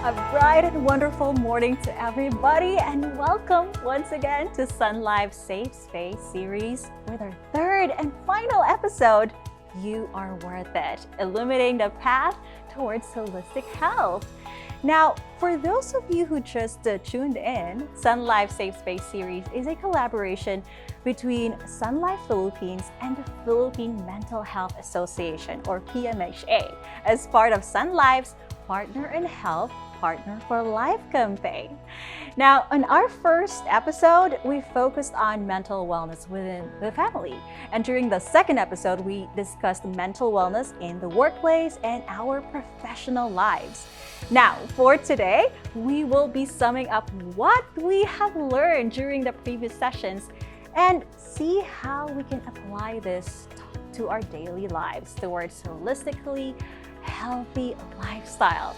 A bright and wonderful morning to everybody, and welcome once again to Sun Life Safe Space series with our third and final episode, You Are Worth It, illuminating the path towards holistic health. Now, for those of you who just tuned in, Sun Life Safe Space series is a collaboration between Sun Life Philippines and the Philippine Mental Health Association, or PMHA, as part of Sun Life's Partner in Health, Partner for Life campaign. Now, in our first episode, we focused on mental wellness within the family. And during the second episode, we discussed mental wellness in the workplace and our professional lives. Now, for today, we will be summing up what we have learned during the previous sessions and see how we can apply this to our daily lives towards holistically healthy lifestyle.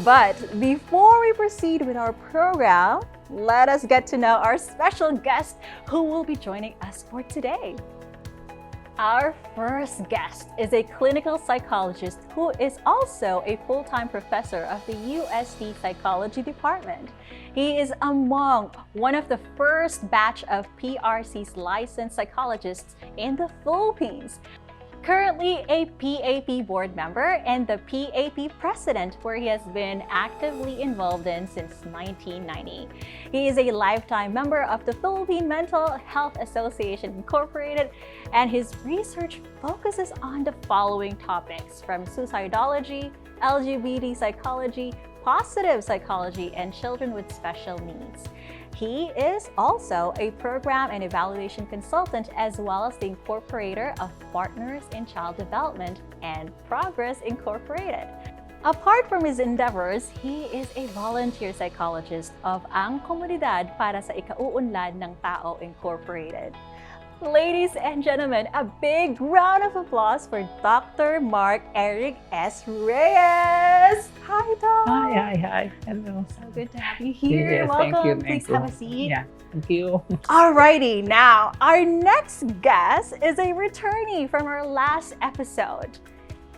But before we proceed with our program, let us get to know our special guest who will be joining us for today. Our first guest is a clinical psychologist who is also a full-time professor of the USD Psychology Department. He is among one of the first batch of PRC's licensed psychologists in the Philippines. Currently a PAP board member and the PAP president, where he has been actively involved in since 1990. He is a lifetime member of the Philippine Mental Health Association Incorporated, and his research focuses on the following topics from suicidology, LGBT psychology, positive psychology, and children with special needs. He is also a program and evaluation consultant, as well as the incorporator of Partners in Child Development and Progress Incorporated. Apart from his endeavors, he is a volunteer psychologist of Ang Komunidad para sa Ikauunlad ng Tao Incorporated. Ladies and gentlemen, a big round of applause for Dr. Mark Eric S. Reyes. Hi, Doc. Hi. Hello. So good to have you here. Yes, Welcome. thank you. Please have a seat. Yeah, thank you. Alrighty, now our next guest is a returnee from our last episode.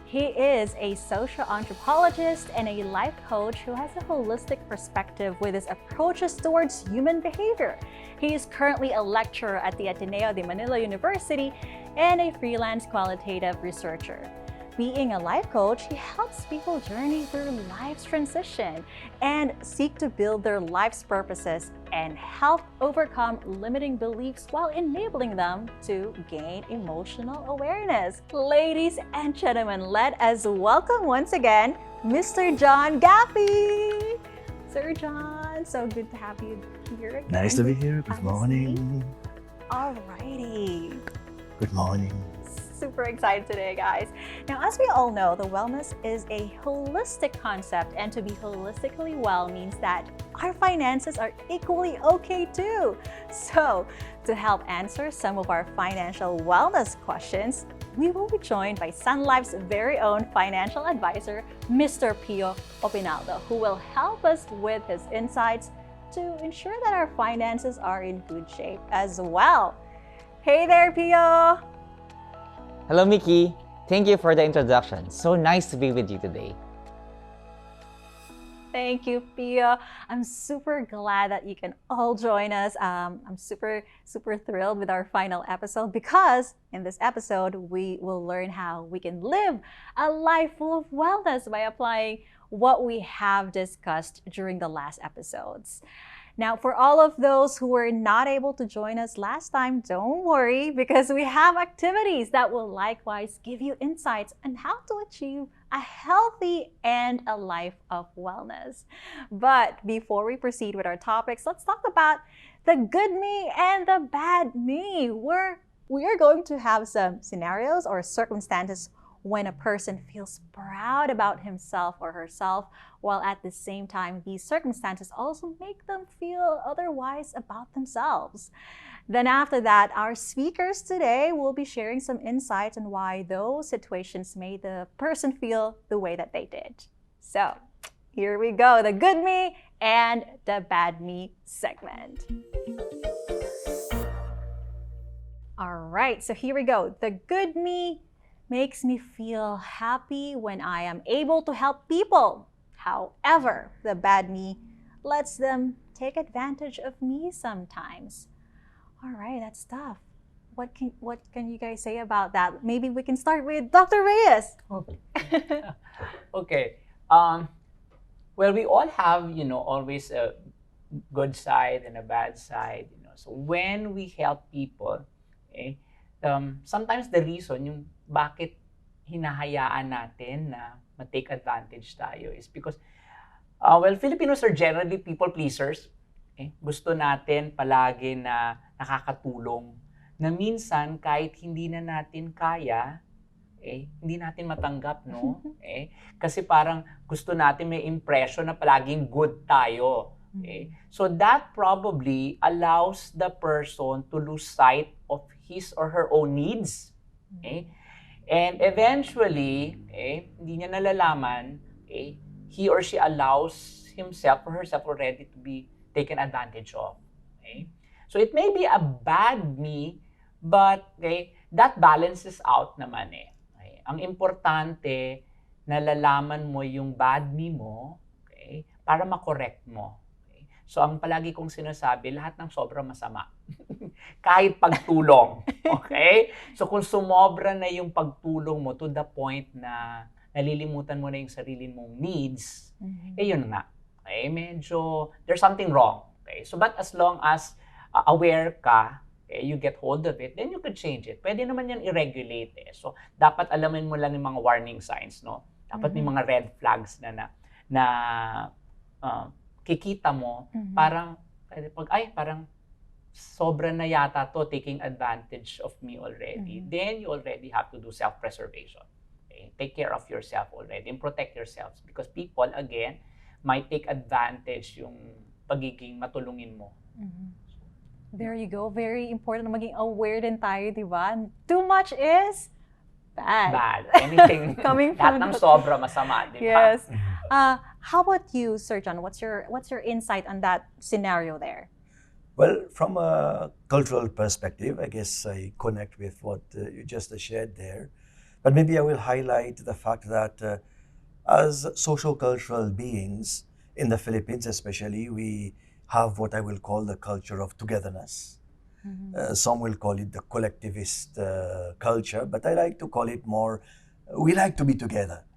He is a social anthropologist and a life coach who has a holistic perspective with his approaches towards human behavior. He is currently a lecturer at the Ateneo de Manila University and a freelance qualitative researcher. Being a life coach, he helps people journey through life's transition and seek to build their life's purposes and help overcome limiting beliefs while enabling them to gain emotional awareness. Ladies and gentlemen, let us welcome once again Mr. John Gaffey. Sir John, so good to have you here again. Nice to be here. Good morning. Alrighty. Good morning. Super excited today, guys. Now, as we all know, the wellness is a holistic concept, and to be holistically well means that our finances are equally okay too. So, to help answer some of our financial wellness questions, we will be joined by Sun Life's very own financial advisor, Mr. Pio Opinaldo, who will help us with his insights to ensure that our finances are in good shape as well. Hey there, Pio! Hello, Mickey. Thank you for the introduction. So nice to be with you today. Thank you, Pia. I'm super glad that you can all join us. I'm super thrilled with our final episode because in this episode, we will learn how we can live a life full of wellness by applying what we have discussed during the last episodes. Now, for all of those who were not able to join us last time, don't worry, because we have activities that will likewise give you insights on how to achieve a healthy and a life of wellness. But before we proceed with our topics, let's talk about the good me and the bad me. We are going to have some scenarios or circumstances when a person feels proud about himself or herself, while at the same time, these circumstances also make them feel otherwise about themselves. Then after that, our speakers today will be sharing some insights on why those situations made the person feel the way that they did. So here we go, the good me and the bad me segment. All right, so here we go. The good me makes me feel happy when I am able to help people However, the bad me lets them take advantage of me sometimes. All right, that's tough. What can you guys say about that? Maybe we can start with Dr. Reyes. Okay. Okay. Well, we all have, always a good side and a bad side. So when we help people, okay, sometimes the reason yung bakit hinahayaan natin na ma-take advantage tayo is because, well, Filipinos are generally people pleasers. Okay? Gusto natin palagi na nakakatulong. Na minsan, kahit hindi na natin kaya, hindi natin matanggap, no? Kasi parang gusto natin may impression na palaging good tayo. So that probably allows the person to lose sight of his or her own needs. And eventually, hindi niya nalalaman, he or she allows himself or herself already to be taken advantage of. So it may be a bad me, but that balances out naman . Ang importante, nalalaman mo yung bad me mo, para makorek mo. So ang palagi kong sinasabi, lahat ng sobra masama. Kahit pagtulong. Okay? So kung sumobra na yung pagtulong mo to the point na nalilimutan mo na yung sarili mong needs, yun nga. Medyo, there's something wrong. So but as long as aware ka, you get hold of it, then you could change it. Pwede naman yan i-regulate . So, dapat alamin mo lang yung mga warning signs, no? Dapat may mga red flags na kikita mo, parang sobra na yata to, taking advantage of me already. Then, you already have to do self-preservation. Take care of yourself already and protect yourselves because people, again, might take advantage yung pagiging matulungin mo. There you go. Very important na maging aware din tayo, di ba? Too much is bad. Bad. Anything, Coming lahat from ng sobra masama, di ba? Yes. How about you, Sir John? What's your insight on that scenario there? Well, from a cultural perspective, I guess I connect with what you just shared there. But maybe I will highlight the fact that as social cultural beings in the Philippines especially, we have what I will call the culture of togetherness. Some will call it the collectivist culture, but I like to call it more, we like to be together.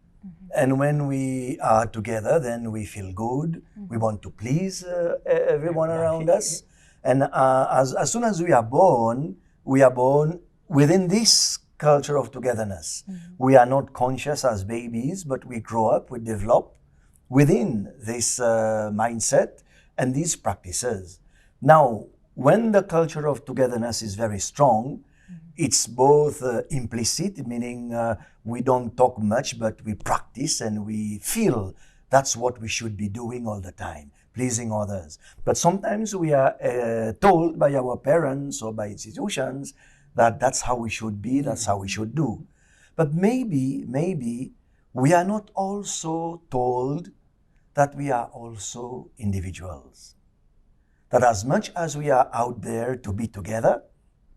And when we are together, then we feel good. We want to please everyone around us. And as soon as we are born within this culture of togetherness. We are not conscious as babies, but we grow up, we develop within this mindset and these practices. Now, when the culture of togetherness is very strong, it's both implicit, meaning we don't talk much, but we practice and we feel that's what we should be doing all the time, pleasing others. But sometimes we are told by our parents or by institutions that that's how we should be, that's how we should do. But maybe we are not also told that we are also individuals. That as much as we are out there to be together,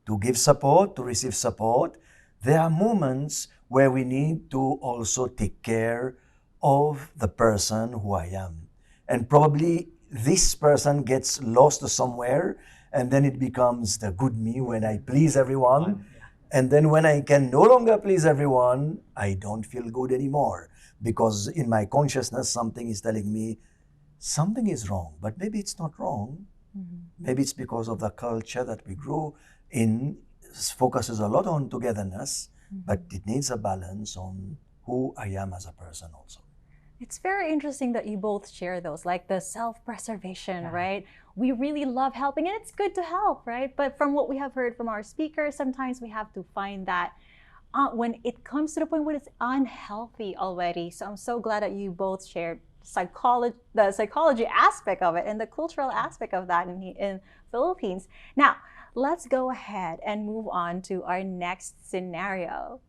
to give support, to receive support, there are moments where we need to also take care of the person who I am. And probably this person gets lost somewhere, and then it becomes the good me when I please everyone. And then when I can no longer please everyone, I don't feel good anymore. Because in my consciousness, something is telling me something is wrong. But maybe it's not wrong. Maybe it's because of the culture that we grew in, focuses a lot on togetherness, but it needs a balance on who I am as a person also. It's very interesting that you both share those, like the self-preservation, right? We really love helping, and it's good to help, right? But from what we have heard from our speakers, sometimes we have to find that when it comes to the point where it's unhealthy already. So I'm so glad that you both shared the psychology aspect of it and the cultural aspect of that in Philippines. Now, let's go ahead and move on to our next scenario.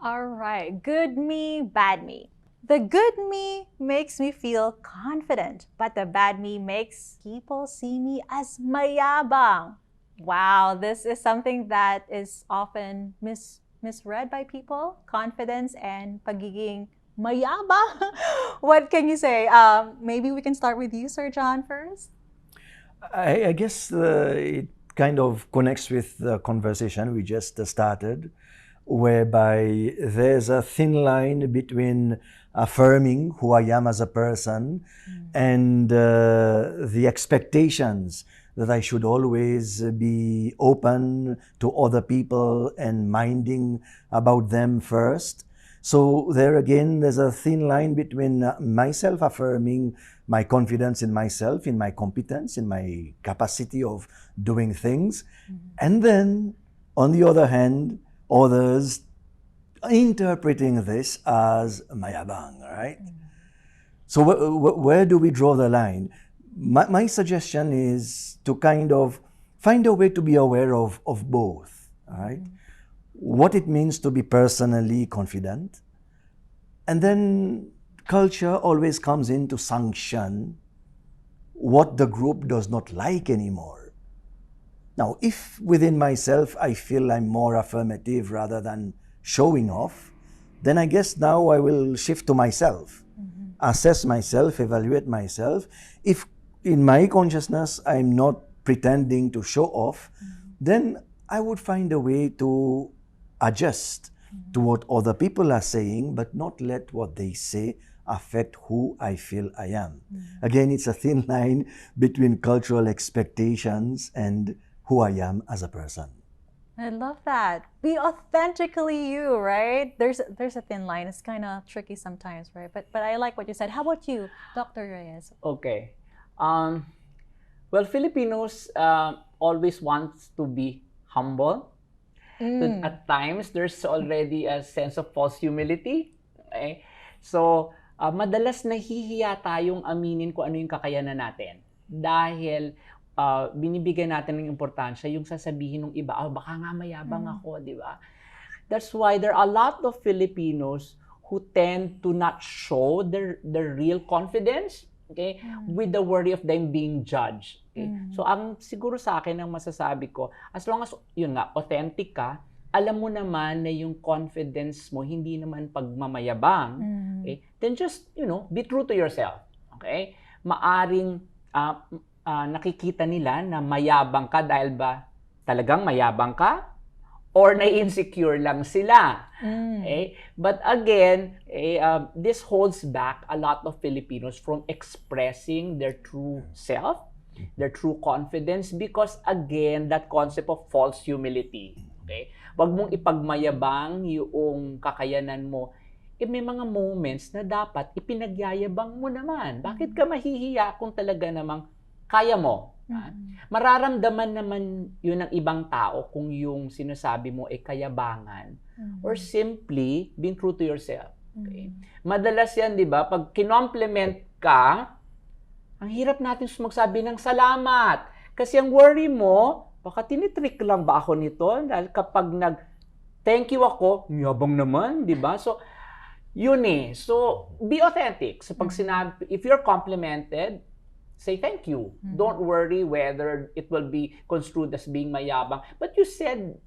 All right, good me, bad me. The good me makes me feel confident, but the bad me makes people see me as mayabang. Wow, this is something that is often misread by people, confidence and pagiging mayabang. What can you say? Maybe we can start with you, Sir John, first. I guess it kind of connects with the conversation we just started, whereby there's a thin line between affirming who I am as a person and the expectations that I should always be open to other people and minding about them first. So there again, there's a thin line between myself affirming my confidence in myself, in my competence, in my capacity of doing things, and then, on the other hand, others interpreting this as mayabang, right? So where do we draw the line? My suggestion is to kind of find a way to be aware of both, right? What it means to be personally confident. And then culture always comes in to sanction what the group does not like anymore. Now, if within myself I feel I'm more affirmative rather than showing off, then I guess now I will shift to myself, assess myself, evaluate myself. If in my consciousness I'm not pretending to show off, then I would find a way to adjust to what other people are saying, but not let what they say affect who I feel I am. Again, it's a thin line between cultural expectations and who I am as a person. I love that. Be authentically you, right? There's a thin line. It's kind of tricky sometimes, right? But I like what you said. How about you, Dr. Reyes? Okay. Well, Filipinos always wants to be humble. But at times, there's already a sense of false humility. Okay? So, madalas nahihiya tayong aminin kung ano yung kakayanan natin. Dahil binibigyan natin ng importansya yung sasabihin ng iba, baka nga mayabang ako, di ba? That's why there are a lot of Filipinos who tend to not show their real confidence, okay, with the worry of them being judged. Okay? So, ang siguro sa akin ang masasabi ko, as long as, yun nga, authentic ka, alam mo naman na yung confidence mo, hindi naman pagmamayabang, okay, then just, be true to yourself. Okay? Maaring nakikita nila na mayabang ka dahil ba talagang mayabang ka? Or na-insecure lang sila. Okay? But again, this holds back a lot of Filipinos from expressing their true self, their true confidence, because again, that concept of false humility. Okay? Wag mong ipagmayabang yung kakayanan mo. May mga moments na dapat ipinagyayabang mo naman. Bakit ka mahihiya kung talaga namang kaya mo? Mararamdaman naman yun ng ibang tao kung yung sinasabi mo ay kayabangan or simply being true to yourself. Okay? Madalas yan, di ba? Pag kinompliment ka, ang hirap natin magsabi ng salamat. Kasi ang worry mo, baka tinitrick lang ba ako nito? Dahil kapag thank you ako, yabang naman, di ba? So, yun eh. So, be authentic. So, pag sinabi, if you're complimented, say thank you. Don't worry whether it will be construed as being mayabang. But you said,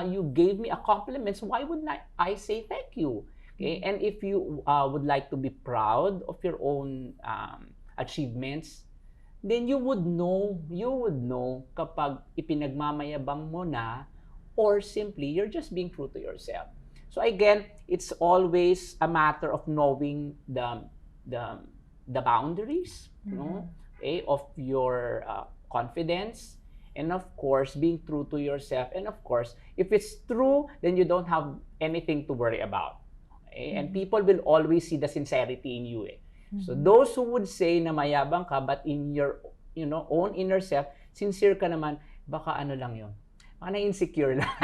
you gave me a compliment, so why wouldn't I say thank you? Okay? And if you would like to be proud of your own achievements, then you would know kapag ipinagmamayabang mo na or simply you're just being true to yourself. So again, it's always a matter of knowing the boundaries, okay, of your confidence, and of course being true to yourself. And of course, if it's true, then you don't have anything to worry about. Okay? And people will always see the sincerity in you. So those who would say na mayabang ka, but in your own inner self, sincere ka naman, baka ano lang yun. Baka na-insecure lang.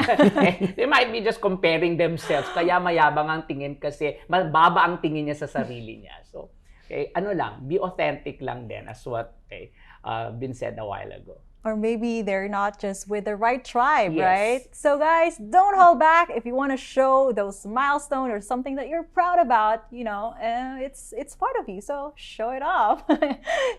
They might be just comparing themselves. Kaya mayabang ang tingin kasi mababa ang tingin niya sa sarili niya. So, okay, be authentic lang din as what been said a while ago. Or maybe they're not just with the right tribe, Yes. right? So guys, don't hold back. If you want to show those milestones or something that you're proud about, it's part of you. So show it off.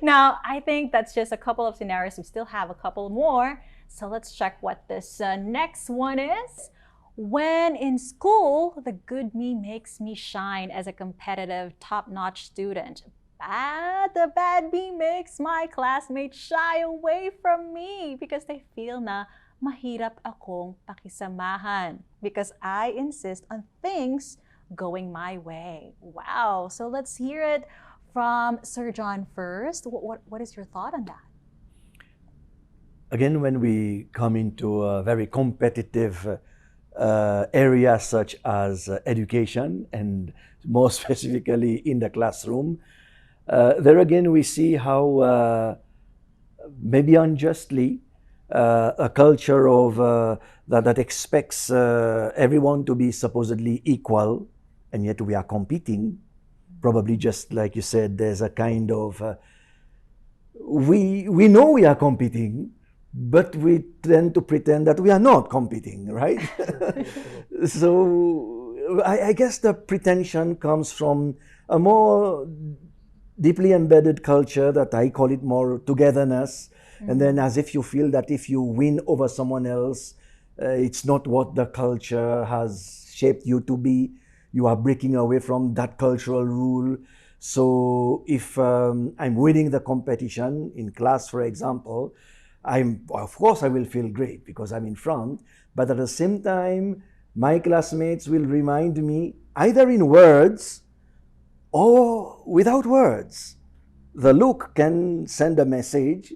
Now, I think that's just a couple of scenarios. We still have a couple more. So let's check what this next one is. When in school, the good me makes me shine as a competitive, top-notch student. But the bad me makes my classmates shy away from me because they feel na mahirap akong pakisamahan because I insist on things going my way. Wow. So let's hear it from Sir John first. What is your thought on that? Again, when we come into a very competitive area such as education, and more specifically in the classroom, there again we see how maybe unjustly a culture of that expects everyone to be supposedly equal, and yet we are competing. Probably just like you said, there's a kind of we know we are competing, but we tend to pretend that we are not competing, right? So I guess the pretension comes from a more deeply embedded culture that I call it more togetherness. And then as if you feel that if you win over someone else, it's not what the culture has shaped you to be. You are breaking away from that cultural rule. So if I'm winning the competition in class, for example, of course I will feel great because I'm in front, but at the same time, my classmates will remind me either in words or without words. The look can send a message,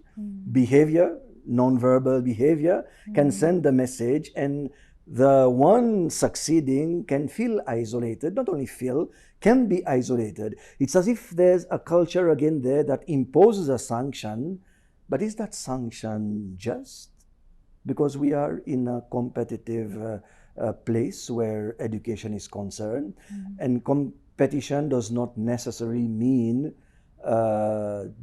behavior, nonverbal behavior can send a message, and the one succeeding can feel isolated, not only feel, can be isolated. It's as if there's a culture again there that imposes a sanction. But is that sanction just? Because we are in a competitive place where education is concerned, and competition does not necessarily mean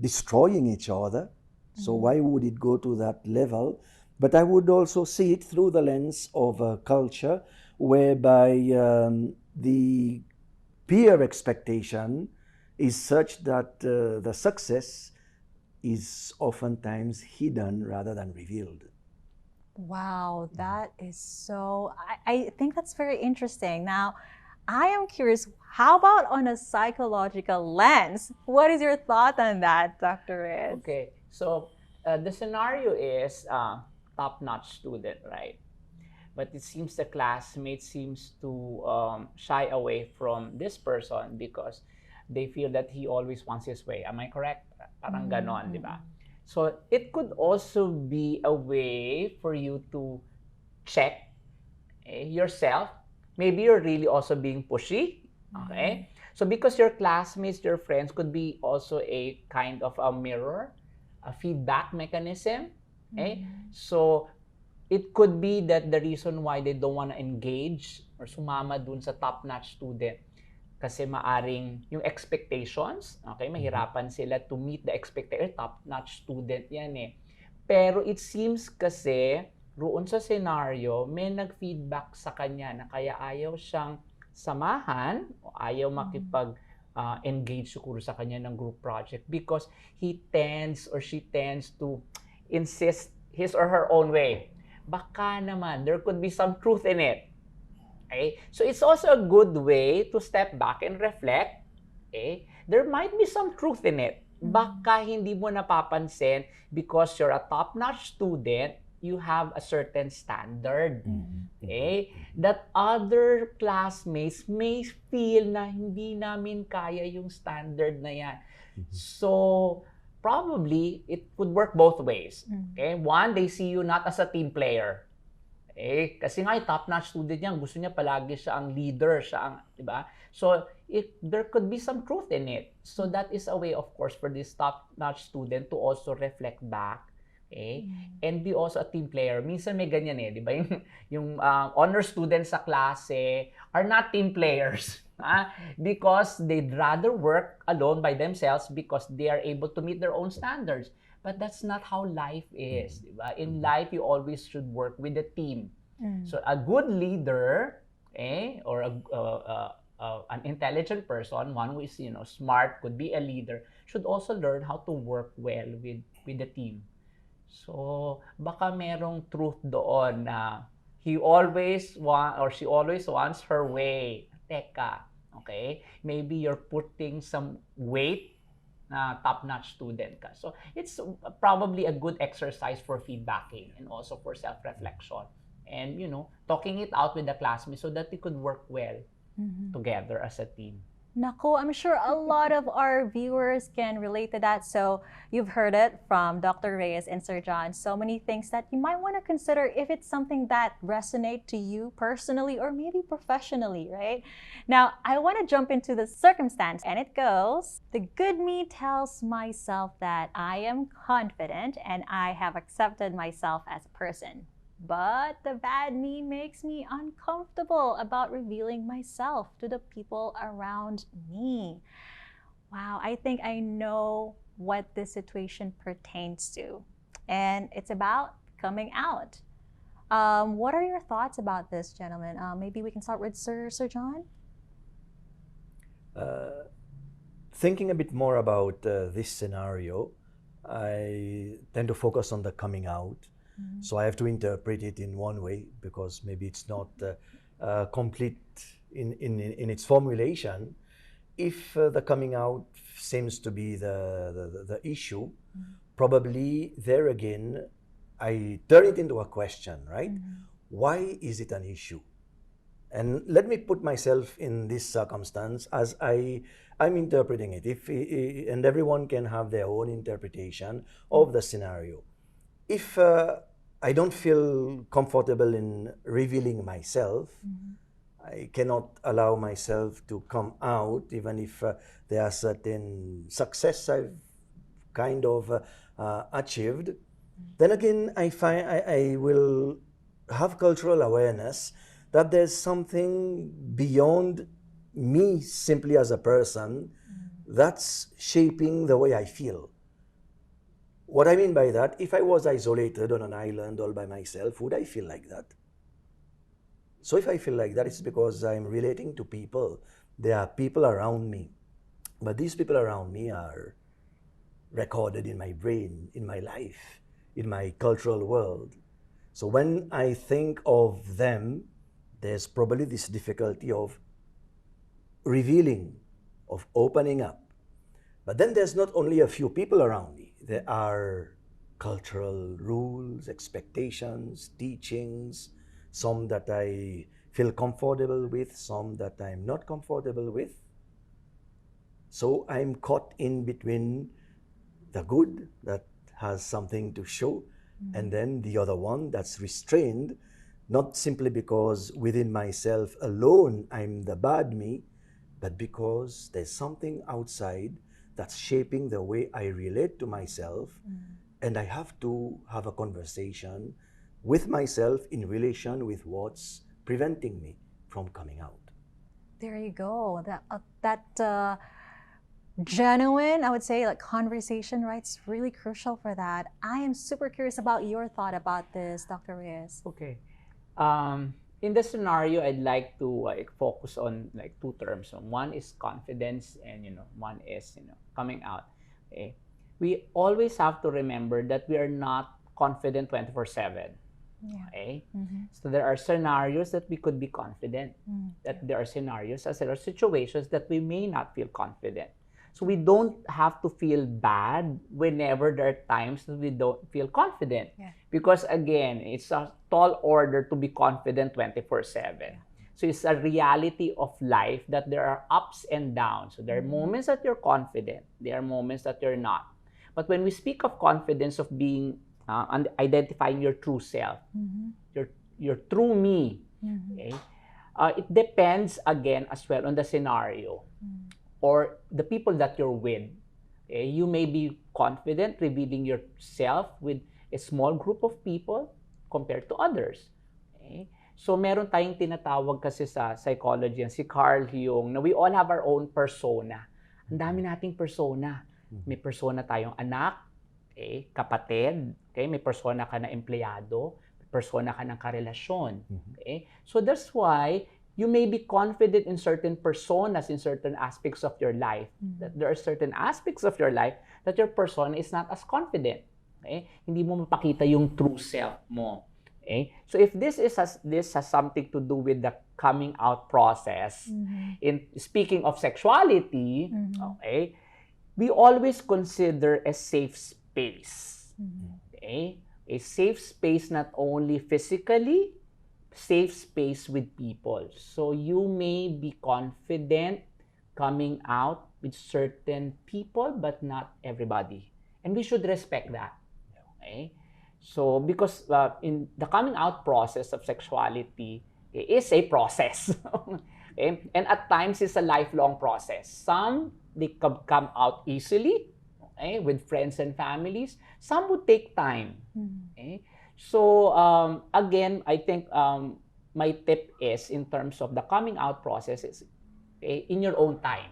destroying each other. So why would it go to that level? But I would also see it through the lens of a culture whereby the peer expectation is such that the success is oftentimes hidden rather than revealed. Wow, that is so, I think that's very interesting. Now, I am curious, how about on a psychological lens? What is your thought on that, Dr. Riz? Okay, so the scenario is top-notch student, right? But it seems the classmate seems to shy away from this person because they feel that he always wants his way. Am I correct? Parang ganon, di ba? So it could also be a way for you to check yourself. Maybe you're really also being pushy, okay? So because your classmates, your friends could be also a kind of a mirror, a feedback mechanism, okay? So it could be that the reason why they don't want to engage or sumama dun sa top-notch student kasi maaring yung expectations, okay, mahirapan sila to meet the expectation. Top-notch student yan eh. Pero it seems kasi roon sa scenario, may nag-feedback sa kanya na kaya ayaw siyang samahan o ayaw makipag-engage siguro sa kanya ng group project because he tends or she tends to insist his or her own way. Baka naman, there could be some truth in it. Okay? So it's also a good way to step back and reflect. Okay? There might be some truth in it. Baka hindi mo napapansin because you're a top-notch student, you have a certain standard. Okay? That other classmates may feel na hindi namin kaya yung standard na yan. So, probably, it would work both ways. Okay? One, they see you not as a team player. Eh, kasi nga top-notch student niya, gusto niya palagi siya ang leader, siya ang, di ba? So, there could be some truth in it. So, that is a way, of course, for this top-notch student to also reflect back, okay? And be also a team player. Minsan may ganyan eh, di ba? Yung honor students sa klase are not team players. Because they'd rather work alone by themselves because they are able to meet their own standards. But that's not how life is. Diba? In life, you always should work with a team. So a good leader, or an intelligent person, one who is smart, could be a leader, should also learn how to work well with the team. So baka merong truth doon na he always want or she always wants her way. Teka, okay? Maybe you're putting some weight na top-notch student ka. So it's probably a good exercise for feedbacking and also for self-reflection. And, talking it out with the classmates so that they could work well together as a team. Naku, I'm sure a lot of our viewers can relate to that. So you've heard it from Dr. Reyes and Sir John. So many things that you might want to consider if it's something that resonate to you personally or maybe professionally, right? Now, I want to jump into the circumstance, and it goes, the good me tells myself that I am confident and I have accepted myself as a person. But the bad me makes me uncomfortable about revealing myself to the people around me. Wow, I think I know what this situation pertains to. And it's about coming out. What are your thoughts about this, gentlemen? Maybe we can start with Sir John? Thinking a bit more about this scenario, I tend to focus on the coming out. So I have to interpret it in one way because maybe it's not complete in its formulation. If the coming out seems to be the issue, probably there again, I turn it into a question, right? Why is it an issue? And let me put myself in this circumstance as I'm interpreting it. And everyone can have their own interpretation of the scenario. If I don't feel comfortable in revealing myself, I cannot allow myself to come out, even if there are certain success I've kind of achieved. Then again, I find I will have cultural awareness that there's something beyond me simply as a person that's shaping the way I feel. What I mean by that, if I was isolated on an island all by myself, would I feel like that? So if I feel like that, it's because I'm relating to people. There are people around me. But these people around me are recorded in my brain, in my life, in my cultural world. So when I think of them, there's probably this difficulty of revealing, of opening up. But then there's not only a few people around me. There are cultural rules, expectations, teachings, some that I feel comfortable with, some that I'm not comfortable with. So I'm caught in between the good that has something to show, and then the other one that's restrained, not simply because within myself alone I'm the bad me, but because there's something outside that's shaping the way I relate to myself, and I have to have a conversation with myself in relation with what's preventing me from coming out. There you go. That genuine, I would say, like conversation, right? It's really crucial for that. I am super curious about your thought about this, Dr. Reyes. Okay. In the scenario, I'd like to focus on two terms. So one is confidence, and one is coming out. Okay, we always have to remember that we are not confident 24/7. Yeah. Okay, so there are scenarios that we could be confident. That there are scenarios, as there are situations that we may not feel confident. So we don't have to feel bad whenever there are times that we don't feel confident. Yeah. Because again, it's a tall order to be confident 24/7. So it's a reality of life that there are ups and downs. So there are moments that you're confident. There are moments that you're not. But when we speak of confidence, of being, identifying your true self, your true me, okay? It depends again as well on the scenario or the people that you're with. Okay? You may be confident revealing yourself with a small group of people compared to others. Okay? So meron tayong tinatawag kasi sa psychology, si Carl Jung, na we all have our own persona. Ang dami nating persona. May persona tayong anak, okay, kapatid, okay, may persona ka na empleyado, may persona ka ng karelasyon. Okay? So that's why you may be confident in certain personas, in certain aspects of your life. That there are certain aspects of your life that your persona is not as confident. Okay? Hindi mo mapakita yung true self mo. Okay? So if this has something to do with the coming out process, in speaking of sexuality, okay, we always consider a safe space. Okay? A safe space not only physically, safe space with people. So you may be confident coming out with certain people, but not everybody. And we should respect that. Okay? So, because in the coming out process of sexuality is a process. Okay? And at times, it's a lifelong process. Some, they come out easily, okay, with friends and families. Some would take time. Okay? So, again, I think my tip is, in terms of the coming out process, is okay, in your own time.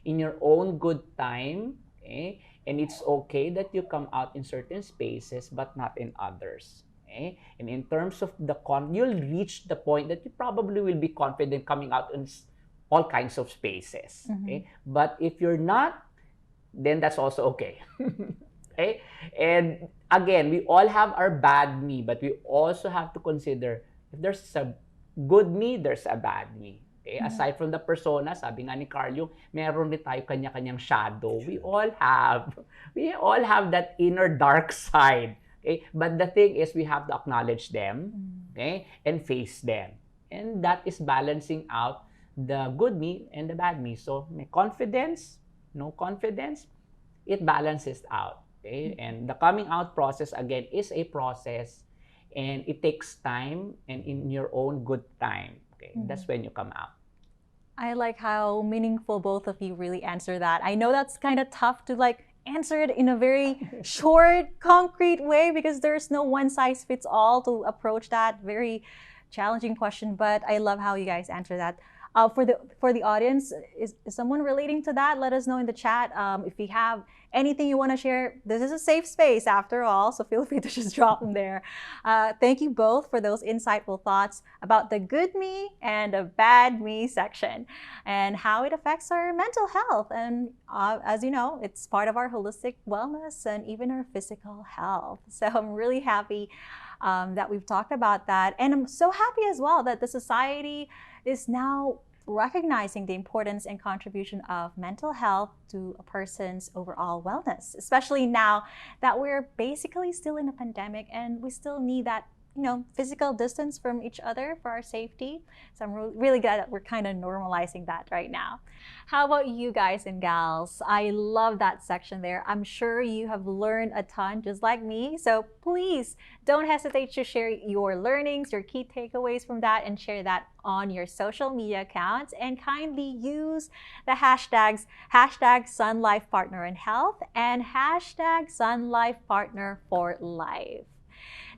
In your own good time. Okay? And it's okay that you come out in certain spaces, but not in others. Okay? And in terms of you'll reach the point that you probably will be confident coming out in all kinds of spaces. Okay? But if you're not, then that's also okay. Okay? And again, we all have our bad me, but we also have to consider if there's a good me, there's a bad me. Okay? Aside from the persona, sabi nga ni Carlo, meron din tayo kanya-kanyang shadow. We all have that inner dark side. Okay? But the thing is, we have to acknowledge them, okay, and face them. And that is balancing out the good me and the bad me. So, may confidence, no confidence, it balances out. Okay? And the coming out process, again, is a process, and it takes time, and in your own good time. Okay? That's when you come out. I like how meaningful both of you really answer that. I know that's kind of tough to like answer it in a very short, concrete way, because there's no one size fits all to approach that very challenging question. But I love how you guys answer that. For the audience, is someone relating to that? Let us know in the chat. If you have anything you want to share, this is a safe space after all, so feel free to just drop them there. Thank you both for those insightful thoughts about the good me and the bad me section and how it affects our mental health. And as you know, it's part of our holistic wellness and even our physical health. So I'm really happy that we've talked about that. And I'm so happy as well that the society is now recognizing the importance and contribution of mental health to a person's overall wellness, especially now that we're basically still in a pandemic and we still need that, physical distance from each other for our safety. So I'm really glad that we're kind of normalizing that right now. How about you guys and gals? I love that section there. I'm sure you have learned a ton just like me. So please don't hesitate to share your learnings, your key takeaways from that, and share that on your social media accounts. And kindly use the hashtags #SunLifePartnerInHealth and #SunLifePartnerForLife.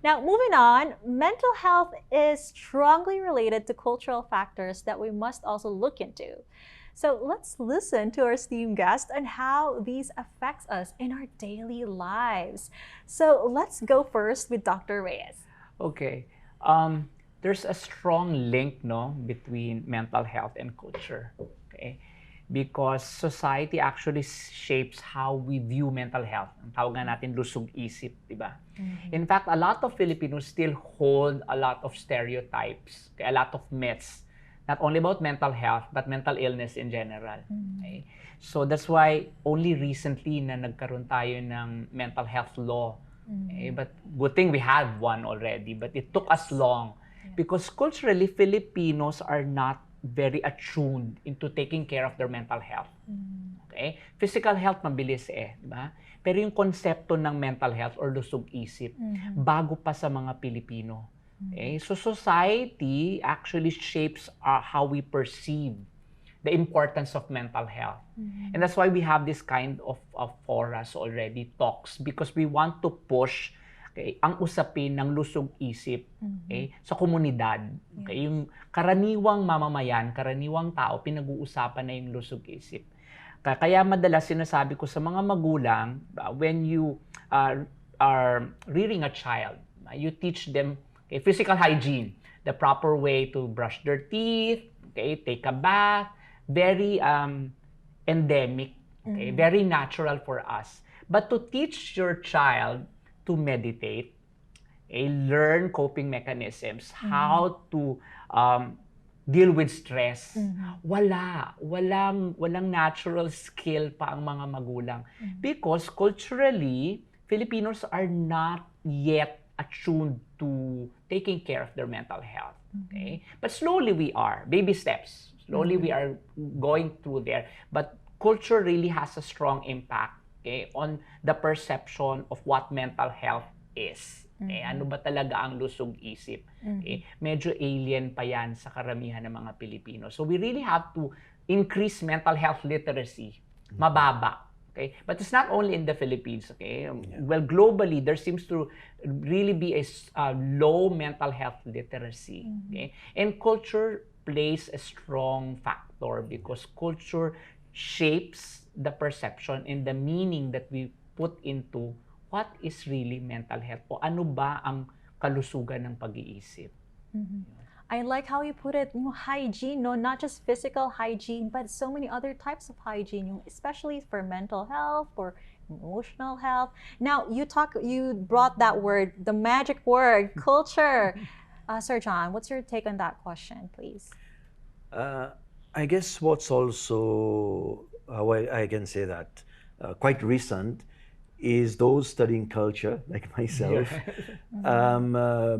Now, moving on, mental health is strongly related to cultural factors that we must also look into. So let's listen to our esteemed guest on how these affects us in our daily lives. So let's go first with Dr. Reyes. Okay. There's a strong link, between mental health and culture. Okay? Because society actually shapes how we view mental health. Ang tawag nga natin lusog isip, di ba? In fact, a lot of Filipinos still hold a lot of stereotypes, okay, a lot of myths, not only about mental health, but mental illness in general. Okay? So that's why only recently na nagkaroon tayo ng mental health law. Okay? But good thing we have one already, but it took us long. Because culturally, Filipinos are not very attuned into taking care of their mental health. Okay? Physical health, mabilis di ba? Pero yung konsepto ng mental health or lusog isip, bago pa sa mga Pilipino. Okay? So society actually shapes how we perceive the importance of mental health. And that's why we have this kind of forums already, talks, because we want to push ang usapin ng lusog isip sa komunidad. Okay? Yung karaniwang mamamayan, karaniwang tao, pinag-uusapan na yung lusog isip. Kaya madalas sinasabi ko sa mga magulang, when you are rearing a child, you teach them physical hygiene, the proper way to brush their teeth, take a bath, very endemic, very natural for us. But to teach your child to meditate, learn coping mechanisms, how to deal with stress. Walang natural skill pa ang mga magulang. Because culturally, Filipinos are not yet attuned to taking care of their mental health. Okay? But slowly we are, baby steps. Slowly we are going through there. But culture really has a strong impact, okay, on the perception of what mental health is. Eh, ano ba talaga ang lusog isip? Eh, medyo alien pa yan sa karamihan ng mga Pilipino. So we really have to increase mental health literacy. Mababa. Okay? But it's not only in the Philippines. Okay? Well, globally, there seems to really be a low mental health literacy. Okay? And culture plays a strong factor because culture shapes the perception and the meaning that we put into what is really mental health o ano ba ang kalusugan ng pag-iisip. I like how you put it, hygiene, no, not just physical hygiene, but so many other types of hygiene, especially for mental health or emotional health. Now, you brought that word, the magic word, culture. Sir John, what's your take on that question, please? I guess what's also, how I can say that, quite recent is those studying culture, like myself,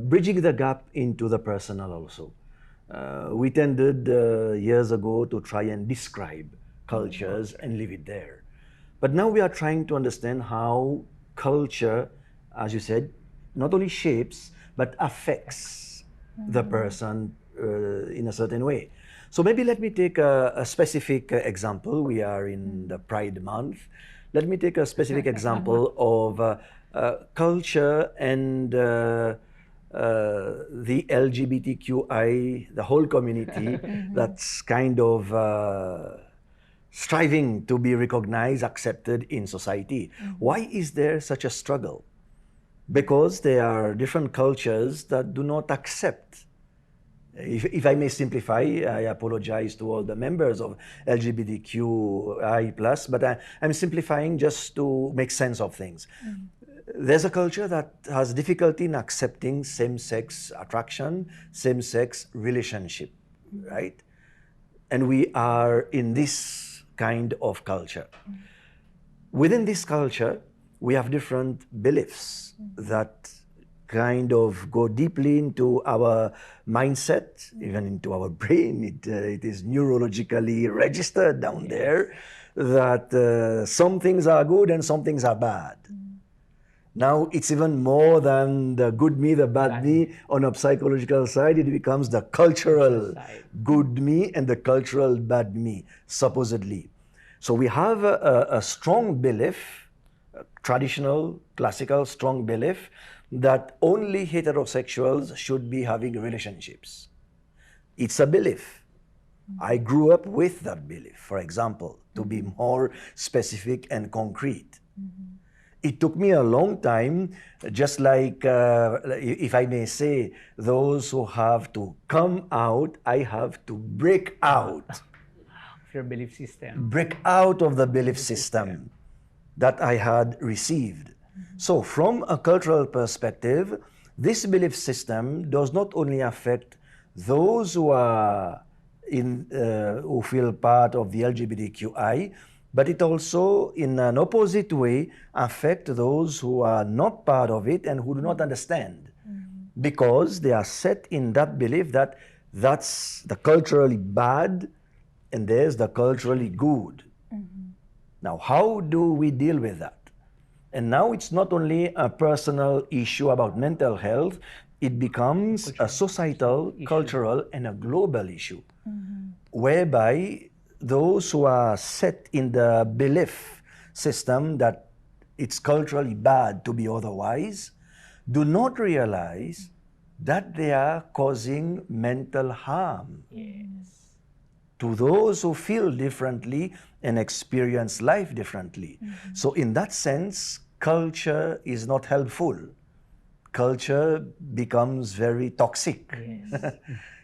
bridging the gap into the personal also. We tended years ago to try and describe cultures and leave it there. But now we are trying to understand how culture, as you said, not only shapes, but affects the person in a certain way. So maybe let me take a specific example. We are in the Pride Month. Let me take a specific example of culture and the LGBTQI, the whole community that's kind of striving to be recognized, accepted in society. Why is there such a struggle? Because there are different cultures that do not accept. If I may simplify, I apologize to all the members of LGBTQI+, but I'm simplifying just to make sense of things. There's a culture that has difficulty in accepting same-sex attraction, same-sex relationship, right? And we are in this kind of culture. Within this culture, we have different beliefs that kind of go deeply into our mindset, even into our brain. It is neurologically registered down there that some things are good and some things are bad. Now it's even more than the good me, the bad me. On a psychological side, it becomes the cultural good me and the cultural bad me, supposedly. So we have a strong belief, traditional, classical, strong belief that only heterosexuals should be having relationships. It's a belief. I grew up with that belief, for example, to be more specific and concrete. It took me a long time, just like, if I may say, those who have to come out, I have to break out. Of your belief system. Break out of the belief system that I had received. So from a cultural perspective, this belief system does not only affect those who are who feel part of the LGBTQI, but it also, in an opposite way, affect those who are not part of it and who do not understand, because they are set in that belief that that's the culturally bad and there's the culturally good. Now, how do we deal with that? And now it's not only a personal issue about mental health, it becomes a societal, cultural, and a global issue, whereby those who are set in the belief system that it's culturally bad to be otherwise do not realize that they are causing mental harm to those who feel differently and experience life differently. So in that sense, culture is not helpful. Culture becomes very toxic.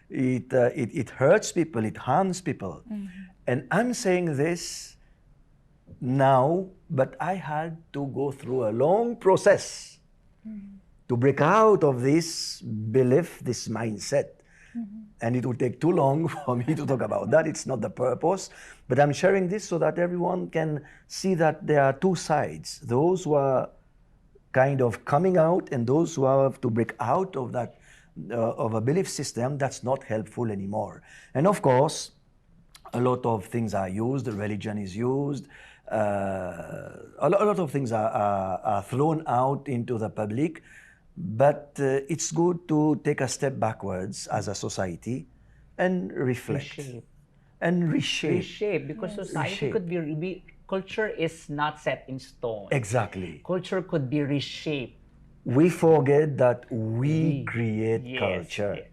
It hurts people, it harms people. And I'm saying this now, but I had to go through a long process to break out of this belief, this mindset. And it would take too long for me to talk about that. It's not the purpose. But I'm sharing this so that everyone can see that there are two sides. Those who are kind of coming out and those who have to break out of that, of a belief system that's not helpful anymore. And of course, a lot of things are used, religion is used, a lot of things are thrown out into the public, but it's good to take a step backwards as a society and reflect Reshape. and reshape. Reshape, because society Reshape. could culture is not set in stone. Exactly. Culture could be reshaped. We forget that we create Yes, culture. yes.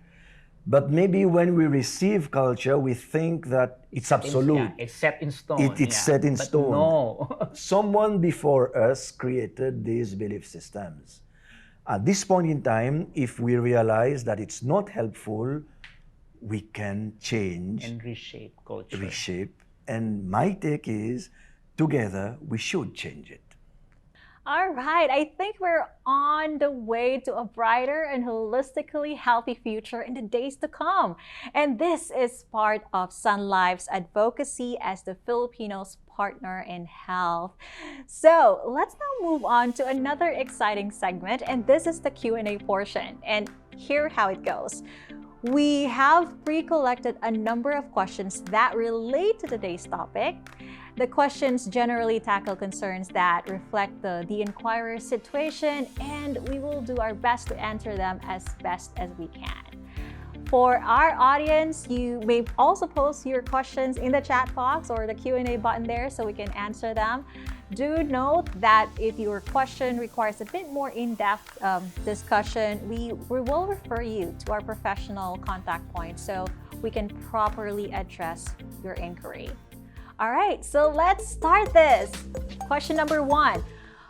But maybe when we receive culture, we think that it's absolute. Yeah, it's set in stone. It's set in But stone. No. Someone before us created these belief systems. At this point in time, if we realize that it's not helpful, we can change, And reshape culture. reshape. And my take is, together, we should change it. All right, I think we're on the way to a brighter and holistically healthy future in the days to come. And this is part of Sun Life's advocacy as the Filipinos' partner in health. So let's now move on to another exciting segment, and this is the Q&A portion. And here how it goes. We have pre-collected a number of questions that relate to today's topic. The questions generally tackle concerns that reflect the inquirer's situation, and we will do our best to answer them as best as we can. For our audience, you may also post your questions in the chat box or the Q&A button there so we can answer them. Do note that if your question requires a bit more in-depth discussion, we will refer you to our professional contact point so we can properly address your inquiry. All right, so let's start this. Question number 1.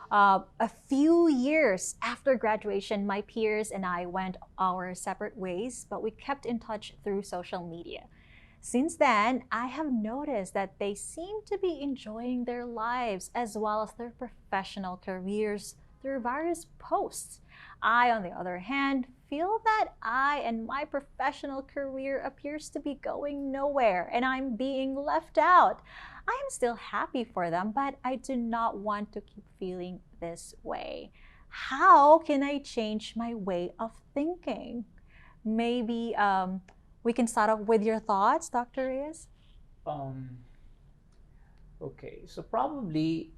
A few years after graduation, my peers and I went our separate ways, but we kept in touch through social media. Since then, I have noticed that they seem to be enjoying their lives as well as their professional careers through various posts. I, on the other hand, feel that I and my professional career appears to be going nowhere and I'm being left out. I am still happy for them, but I do not want to keep feeling this way. How can I change my way of thinking? Maybe we can start off with your thoughts, Dr. Reyes. Okay, so probably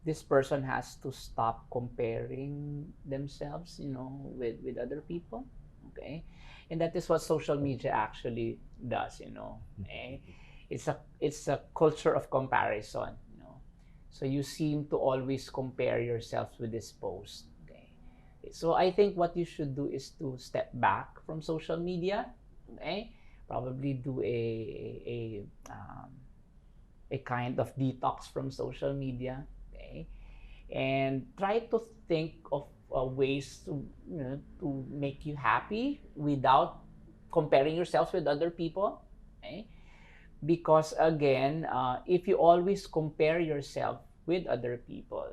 this person has to stop comparing themselves, with other people. Okay, and that is what social media actually does. Okay? It's a culture of comparison. So you seem to always compare yourself with this post. Okay, so I think what you should do is to step back from social media. Okay, probably do a kind of detox from social media. Okay, and try to think of ways to make you happy without comparing yourself with other people. Okay, because again, if you always compare yourself with other people,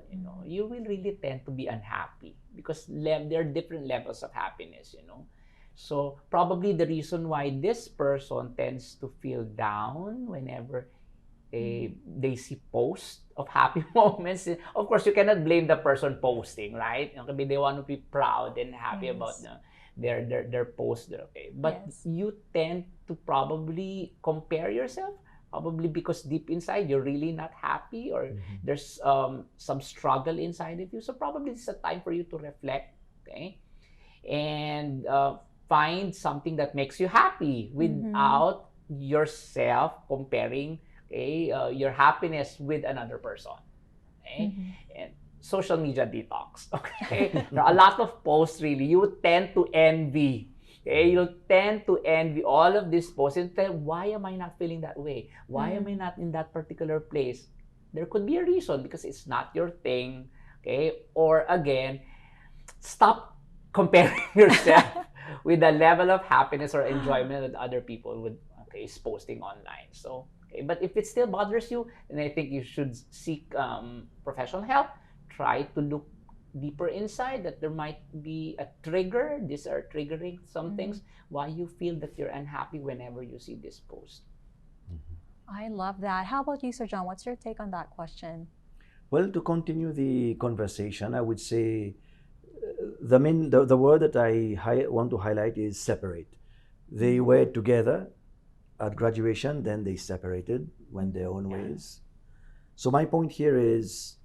you will really tend to be unhappy because there are different levels of happiness. So probably the reason why this person tends to feel down whenever they see posts of happy moments. Of course, you cannot blame the person posting, right? Maybe they want to be proud and happy about their post. Okay, but you tend to probably compare yourself, probably because deep inside you're really not happy, or there's some struggle inside of you. So probably it's a time for you to reflect, okay, and find something that makes you happy without yourself comparing your happiness with another person. Okay? And social media detox. Okay, there are a lot of posts. Really, you tend to envy. Okay, you tend to envy all of these posts and tell, why am I not feeling that way? Why am I not in that particular place? There could be a reason, because it's not your thing. Okay, or again, stop comparing yourself with the level of happiness or enjoyment that other people would is posting online. So. But if it still bothers you, then I think you should seek professional help. Try to look deeper inside that there might be a trigger. These are triggering some things why you feel that you're unhappy whenever you see this post. I love that. How about you, Sir John? What's your take on that question? Well, to continue the conversation, I would say the word that I want to highlight is separate. They were together at graduation, then they separated, went their own ways. So my point here is,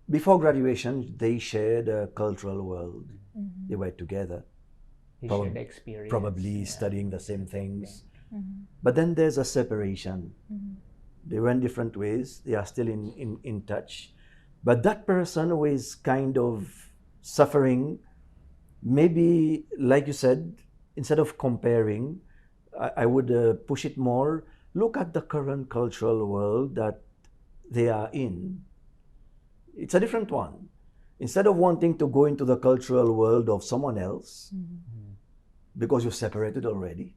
before graduation, they shared a cultural world. They were together, They Prob- share the experience. probably studying the same things. But then there's a separation. They went different ways. They are still in touch. But that person who is kind of suffering, maybe, like you said, instead of comparing, I would push it more. Look at the current cultural world that they are in. It's a different one. Instead of wanting to go into the cultural world of someone else, because you're separated already,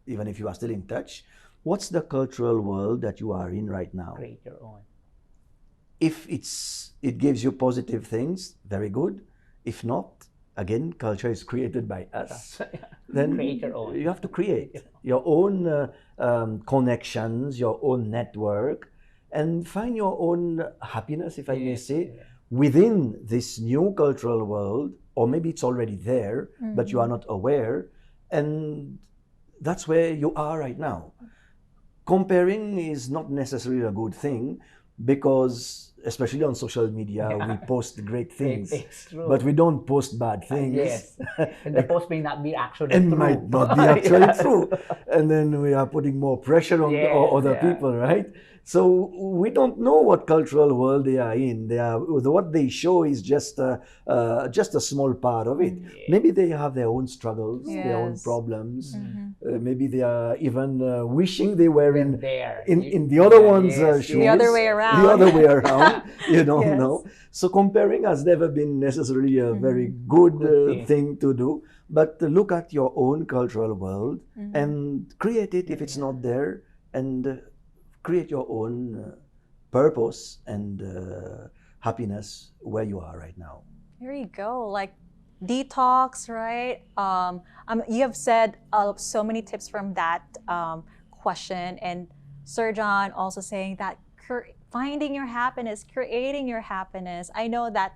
even if you are still in touch, what's the cultural world that you are in right now? Create your own. If it gives you positive things, very good. If not, again, culture is created by us. Then Create your own. you have to create your own connections, your own network, and find your own happiness, if I may say, within this new cultural world, or maybe it's already there, but you are not aware, and that's where you are right now. Comparing is not necessarily a good thing, because especially on social media, we post great things, It's true. but we don't post bad things. Yes. And the post may not be actually And true. might not be actually true. And then we are putting more pressure on Yes, other people, right? So we don't know what cultural world they are in. What they show is just a small part of it. Maybe they have their own struggles, their own Yes. problems. Maybe they are even wishing they were in There. the other one's Yes, shoes. The other way around. The other way around. You don't Yes. know. So comparing has never been necessarily a very good thing to do. But look at your own cultural world and create it if it's not there, and create your own purpose and happiness where you are right now. There you go. Like detox, right? You have said so many tips from that question, and Sir John also saying that finding your happiness, creating your happiness. I know that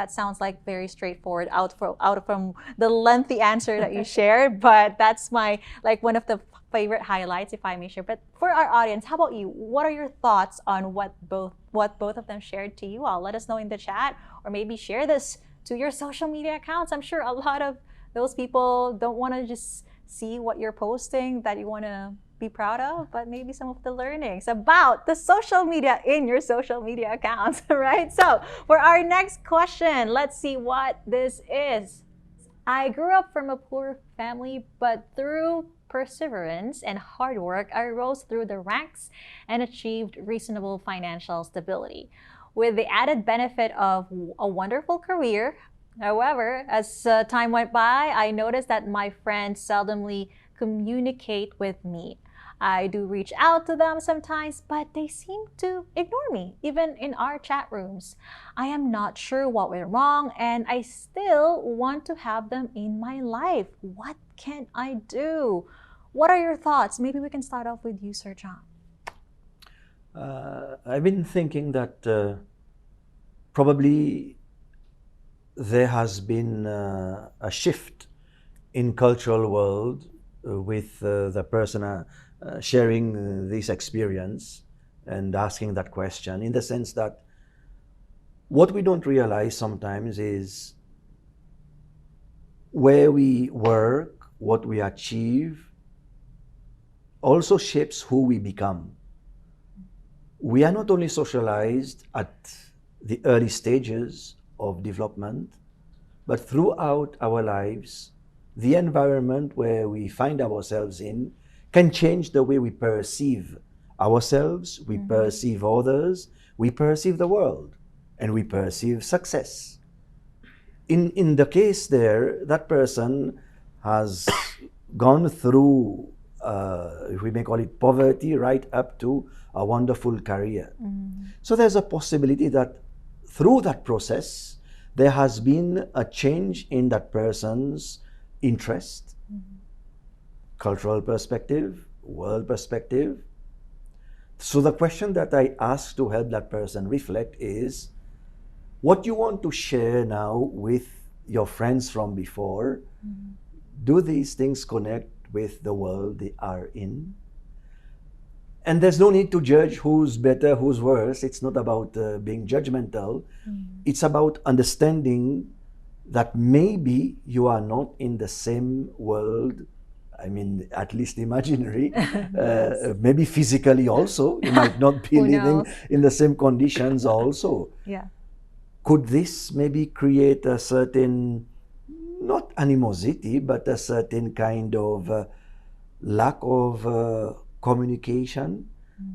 sounds like very straightforward out from the lengthy answer that you shared, but that's my one of the favorite highlights, if I may share. But for our audience, how about you? What are your thoughts on what both of them shared to you all? Let us know in the chat, or maybe share this to your social media accounts. I'm sure a lot of those people don't want to just see what you're posting that you want to be proud of, but maybe some of the learnings about the social media in your social media accounts, right? So for our next question, let's see what this is. I grew up from a poor family, but through perseverance and hard work, I rose through the ranks and achieved reasonable financial stability, with the added benefit of a wonderful career. However, as time went by, I noticed that my friends seldomly communicate with me. I do reach out to them sometimes, but they seem to ignore me, even in our chat rooms. I am not sure what went wrong, and I still want to have them in my life. What can I do? What are your thoughts? Maybe we can start off with you, Sir John. I've been thinking that probably there has been a shift in cultural world with the person sharing this experience and asking that question, in the sense that what we don't realize sometimes is where we work, what we achieve, also shapes who we become. We are not only socialized at the early stages of development, but throughout our lives, the environment where we find ourselves in can change the way we perceive ourselves, we perceive others, we perceive the world, and we perceive success. In the case there, that person has gone through, if we may call it poverty, right up to a wonderful career. So there's a possibility that through that process, there has been a change in that person's interest, cultural perspective, world perspective. So the question that I ask to help that person reflect is, what you want to share now with your friends from before, do these things connect with the world they are in? And there's no need to judge who's better, who's worse. It's not about being judgmental. It's about understanding that maybe you are not in the same world. I mean, at least imaginary, maybe physically also. You might not be Who living knows? in the same conditions also. Yeah. Could this maybe create a certain, not animosity, but a certain kind of lack of communication,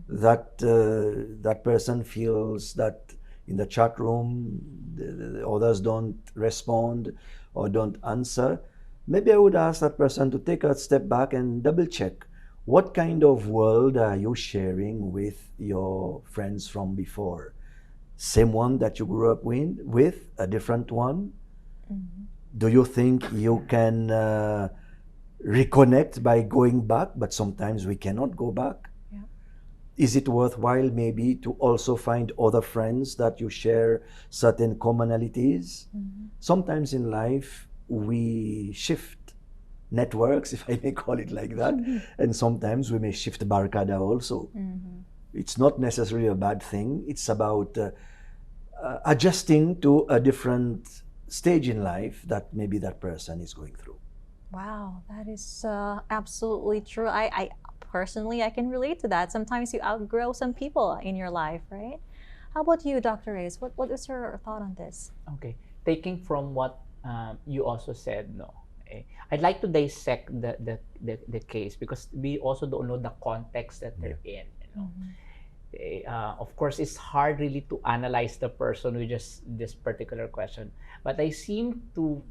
that that person feels that in the chat room the others don't respond or don't answer? Maybe I would ask that person to take a step back and double check, what kind of world are you sharing with your friends from before? Same one that you grew up with, a different one? Do you think you can reconnect by going back? But sometimes we cannot go back. Yeah. Is it worthwhile maybe to also find other friends that you share certain commonalities? Sometimes in life we shift networks, if I may call it like that, and sometimes we may shift barcada also. It's not necessarily a bad thing. It's about adjusting to a different stage in life that maybe that person is going through. Wow, that is absolutely true. I personally, I can relate to that. Sometimes you outgrow some people in your life, right? How about you, Dr. Reyes? What is your thought on this? Okay, taking from what you also said, no. I'd like to dissect the case, because we also don't know the context that they're in. You know, of course, it's hard really to analyze the person with just this particular question. But I seem to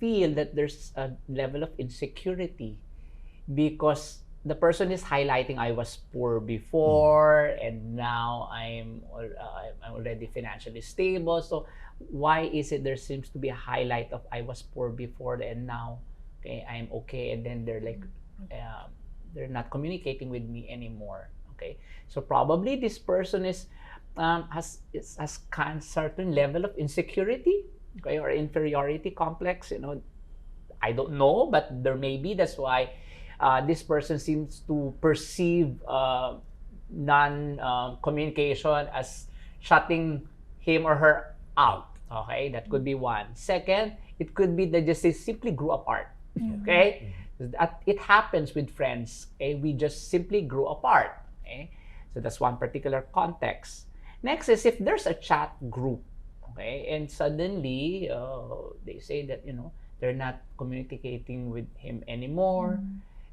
feel that there's a level of insecurity, because the person is highlighting, I was poor before and now I'm already financially stable. So why is it there seems to be a highlight of I was poor before and now I'm okay, and then they're like they're not communicating with me anymore. Okay, so probably this person has certain level of insecurity, okay, or inferiority complex. You know, I don't know, but there may be. That's why this person seems to perceive non-communication as shutting him or her out. Okay, that could be one. Second, it could be that just they simply grew apart. Okay, it happens with friends. Okay, we just simply grew apart. Okay, so that's one particular context. Next is if there's a chat group. Okay, and suddenly they say that they're not communicating with him anymore.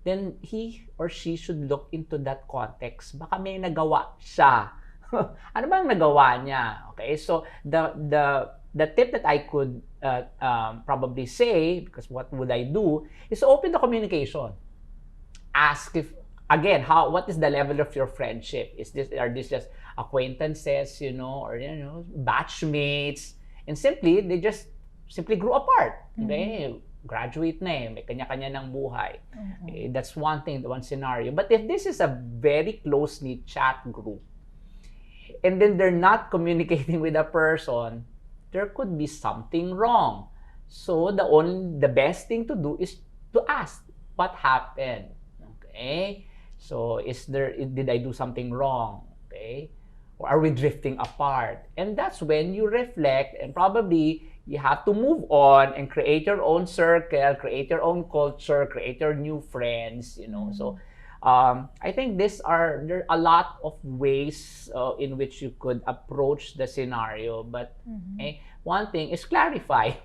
Then he or she should look into that context. Baka may nagawa siya. Ano bang nagawa niya? Okay, so the tip that I could probably say, because what would I do, is open the communication. Ask if, again, what is the level of your friendship? Are this just acquaintances, or batchmates? And they just simply grew apart. Okay? Graduate na may kanya-kanya ng buhay. Okay, that's one thing, one scenario. But if this is a very close-knit chat group, and then they're not communicating with a person, there could be something wrong. So the best thing to do is to ask, what happened? Okay, so did I do something wrong? Okay, or are we drifting apart? And that's when you reflect, and probably you have to move on and create your own circle, create your own culture, create your new friends, So I think there are a lot of ways in which you could approach the scenario. But one thing is clarify.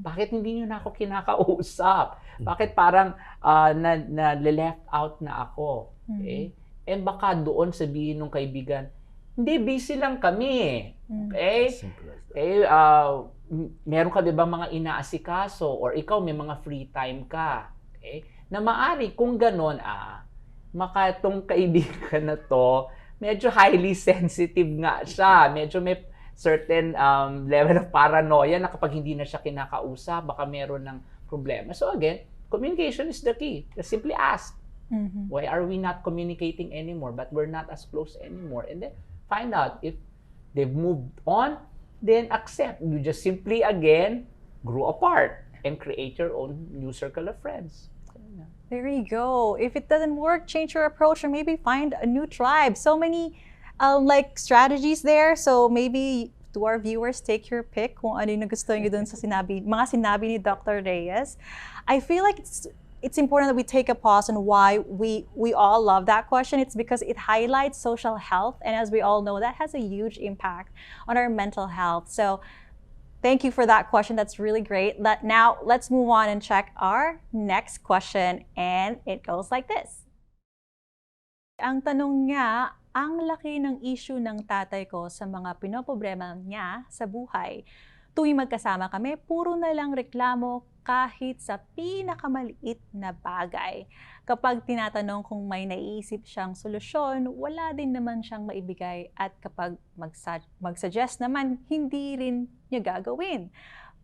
Bakit hindi nyo na ako kinakausap? Bakit parang na-left out na ako? Okay? And baka doon sabihin ng kaibigan, hindi, busy lang kami. Okay? Okay, meron ka ba mga inaasikaso, or ikaw may mga free time ka? Okay? Na maari kung ganon, makatong kaibigan na to, medyo highly sensitive nga siya. Medyo certain level of paranoia na kapag hindi na siya kinakausap, baka meron ng problema. So again, communication is the key. Just simply ask, why are we not communicating anymore, but we're not as close anymore? And then find out if they've moved on, then accept. You just simply, again, grow apart and create your own new circle of friends. There you go. If it doesn't work, change your approach or maybe find a new tribe. So many like strategies there. So maybe to our viewers, take your pick kung ano yung nagustuhan nyo dun sa mga sinabi ni Dr. Reyes. I feel like it's important that we take a pause on why we all love that question. It's because it highlights social health. And as we all know, that has a huge impact on our mental health. So thank you for that question. That's really great. Now, let's move on and check our next question. And it goes like this. Ang tanong niya, ang laki ng issue ng tatay ko sa mga pinoproblema niya sa buhay. Tuwing magkasama kami, puro na lang reklamo kahit sa pinakamaliit na bagay. Kapag tinatanong kung may naiisip siyang solusyon, wala din naman siyang maibigay at kapag mag-suggest naman, hindi rin niya gagawin.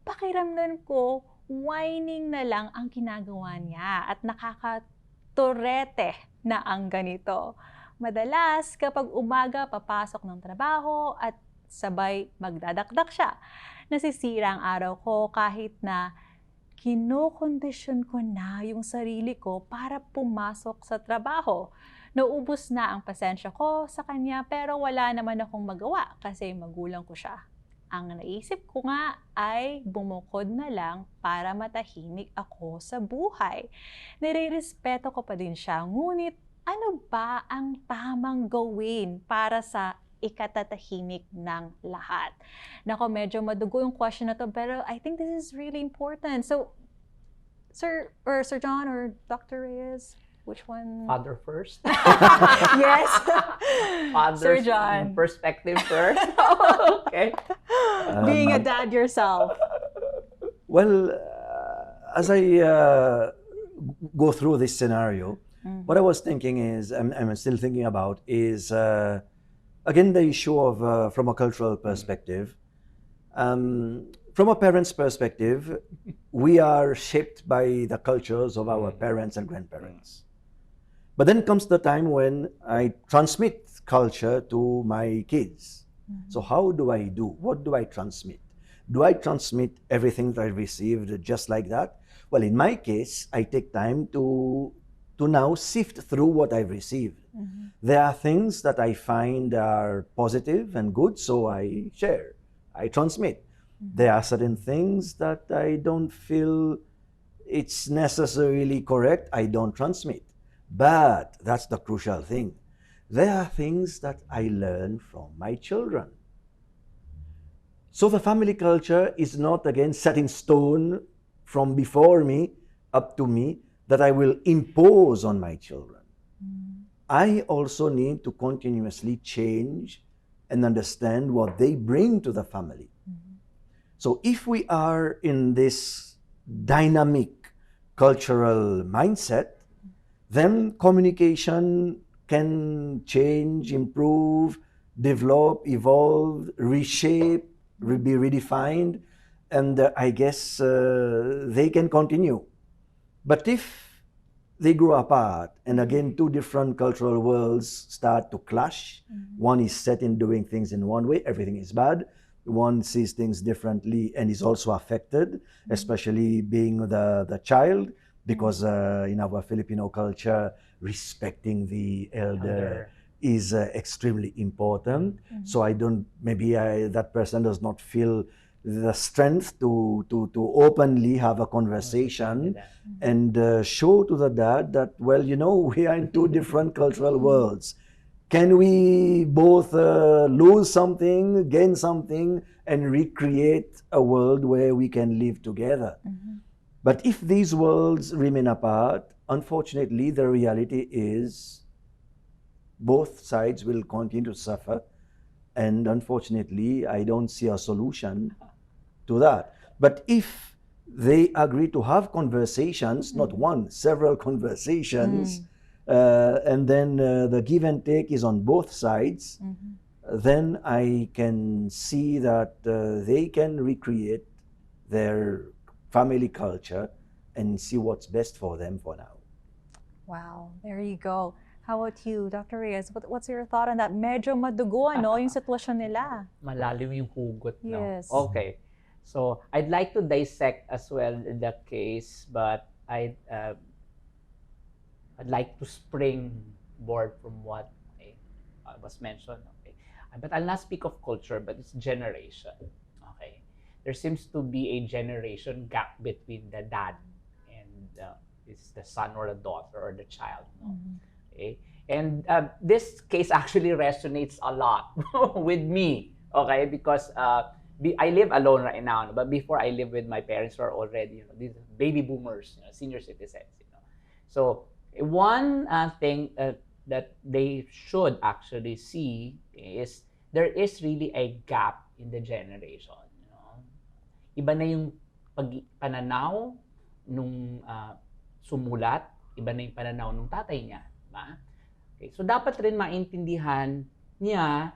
Pakiramdam ko, whining na lang ang ginagawa niya at nakakaturete na ang ganito. Madalas, kapag umaga papasok ng trabaho at sabay magdadakdak siya, nasisira ang araw ko kahit na kinokondisyon ko na yung sarili ko para pumasok sa trabaho. Naubos na ang pasensya ko sa kanya pero wala naman akong magawa kasi magulang ko siya. Ang naisip ko nga ay bumukod na lang para matahimik ako sa buhay. Nire-respeto ko pa din siya, ngunit ano ba ang tamang gawin para sa ikatatahimik ng lahat? Nako, medyo madugo yung question na to, pero I think this is really important. So, Sir John or Dr. Reyes, which one? Father first? Yes. Sir Father's John. perspective first? Okay. Being a dad yourself. Well, as I go through this scenario, what I was thinking is, I'm still thinking about, is again the issue of from a cultural perspective. From a parent's perspective, we are shaped by the cultures of our parents and grandparents. But then comes the time when I transmit culture to my kids. So how do I do? What do I transmit? Do I transmit everything that I received just like that? Well, in my case, I take time to now sift through what I've received. There are things that I find are positive and good, so I share, I transmit. There are certain things that I don't feel it's necessarily correct, I don't transmit. But that's the crucial thing. There are things that I learn from my children. So the family culture is not, again, set in stone from before me up to me that I will impose on my children. I also need to continuously change and understand what they bring to the family. So if we are in this dynamic cultural mindset, then communication can change, improve, develop, evolve, reshape, be redefined, and I guess they can continue. But if they grow apart, and again, two different cultural worlds start to clash, one is set in doing things in one way, everything is bad. One sees things differently and is also affected, especially being the child, because in our Filipino culture, respecting the elder is extremely important. So I don't, maybe that person does not feel the strength to openly have a conversation and show to the dad that, well, you know, we are in two different cultural worlds. Can we both lose something, gain something, and recreate a world where we can live together? But if these worlds remain apart, unfortunately, the reality is both sides will continue to suffer. And unfortunately, I don't see a solution to that. But if they agree to have conversations, not one, several conversations, and then the give and take is on both sides, then I can see that they can recreate their family culture and see what's best for them for now. Wow, there you go. How about you, Dr. Reyes? What's your thought on that? Medyo madugo, ano, yung sitwasyon nila. Malalim yung hugot, no? Yes. Okay. So, I'd like to dissect as well the case, but I'd like to springboard from what was mentioned. Okay. But I'll not speak of culture, but it's generation. Okay. There seems to be a generation gap between the dad and it's the son or the daughter or the child. No? Okay. And this case actually resonates a lot with me. Okay, because I live alone right now, no? But before I lived with my parents who are already, these baby boomers, senior citizens. So one thing that they should actually see is there is really a gap in the generation. Iba na yung pananaw nung sumulat, iba na yung pananaw nung tatay niya. Diba? Okay, so dapat rin maintindihan niya,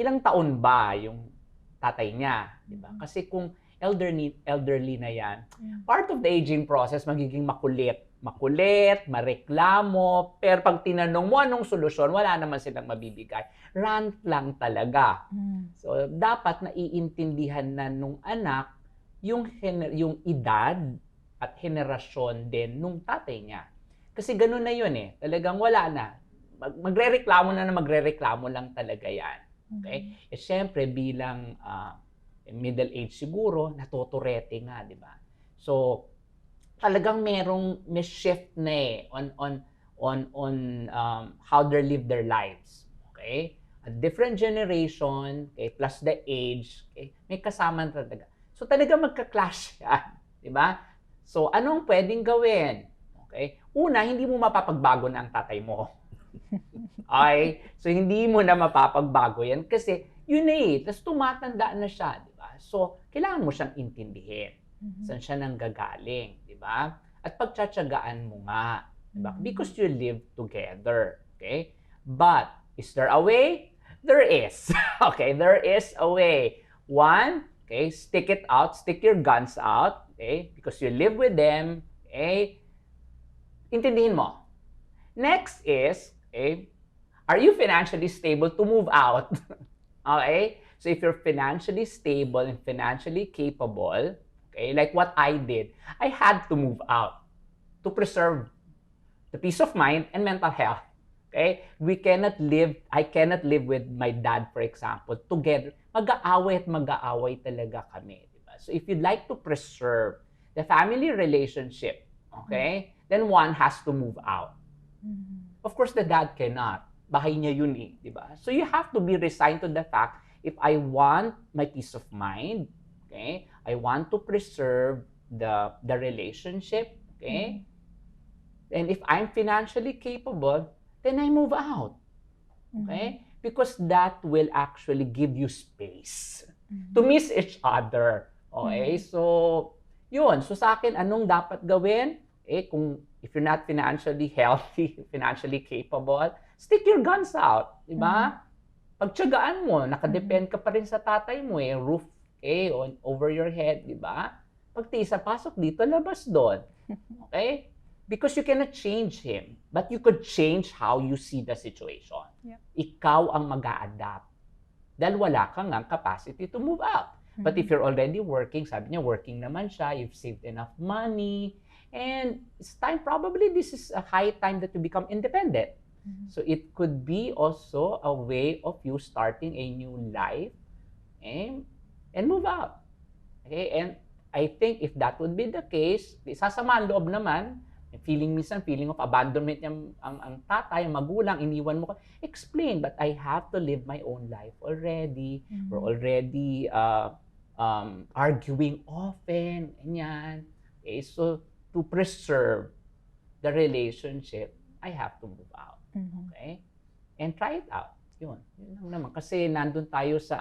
ilang taon ba yung tatay niya? Diba? Kasi kung elderly na yan, part of the aging process, magiging makulit, mareklamo, pero pag tinanong mo anong solusyon, wala naman silang mabibigay. Rant lang talaga. So, dapat naiintindihan na nung anak yung edad at henerasyon din nung tatay niya. Kasi ganun na yun eh. Talagang wala na. Magre-reklamo lang talaga yan. Okay? Eh, syempre, bilang middle age siguro, natuturete nga, di ba? So, talagang may shift na eh on how they live their lives. Okay? A different generation, okay, plus the age, okay, may kasama talaga. So talaga magka-clash yan, di ba? So anong pwedeng gawin? Okay? Una, hindi mo mapapagbago na ang tatay mo. Okay? So hindi mo na mapapagbago yan kasi yun eh, tapos tumatanda na siya, di ba? So kailangan mo siyang intindihin. Saan siya nanggagaling, di ba? At pagtsatsagaan mo nga, di ba? Because you live together, okay? But, is there a way? There is. Okay, there is a way. One, okay, stick it out, stick your guns out, okay? Because you live with them, okay? Intindihin mo. Next is, okay, are you financially stable to move out? Okay? So if you're financially stable and financially capable, okay, like what I did, I had to move out to preserve the peace of mind and mental health. Okay? I cannot live with my dad, for example, together. Mag-aaway talaga kami. Diba? So if you'd like to preserve the family relationship, okay, then one has to move out. Of course, the dad cannot. Bahay niya yun eh. Diba? So you have to be resigned to the fact, if I want my peace of mind, okay, I want to preserve the relationship, okay? And if I'm financially capable, then I move out. Okay? Because that will actually give you space to miss each other. Okay? So, yun. So sa akin, anong dapat gawin? If you're not financially healthy, financially capable, stick your guns out. Diba? Pagtsagaan mo, nakadepend ka pa rin sa tatay mo eh. Roof over your head, di ba? Pag tisa, pasok dito, labas doon. Okay? Because you cannot change him. But you could change how you see the situation. Yep. Ikaw ang mag-a-adapt. Dahil wala kang capacity to move out. But if you're already working, sabi niya, working naman siya, you've saved enough money, and it's time, probably this is a high time that you become independent. So it could be also a way of you starting a new life and move out. Okay? And I think if that would be the case, sasama ang loob naman, feeling of abandonment ang tatay, ang magulang, iniwan mo ko. Explain, but I have to live my own life already. We're already arguing often, ganyan. Okay? So, to preserve the relationship, I have to move out. Okay? And try it out. Yun lang naman. Kasi nandun tayo sa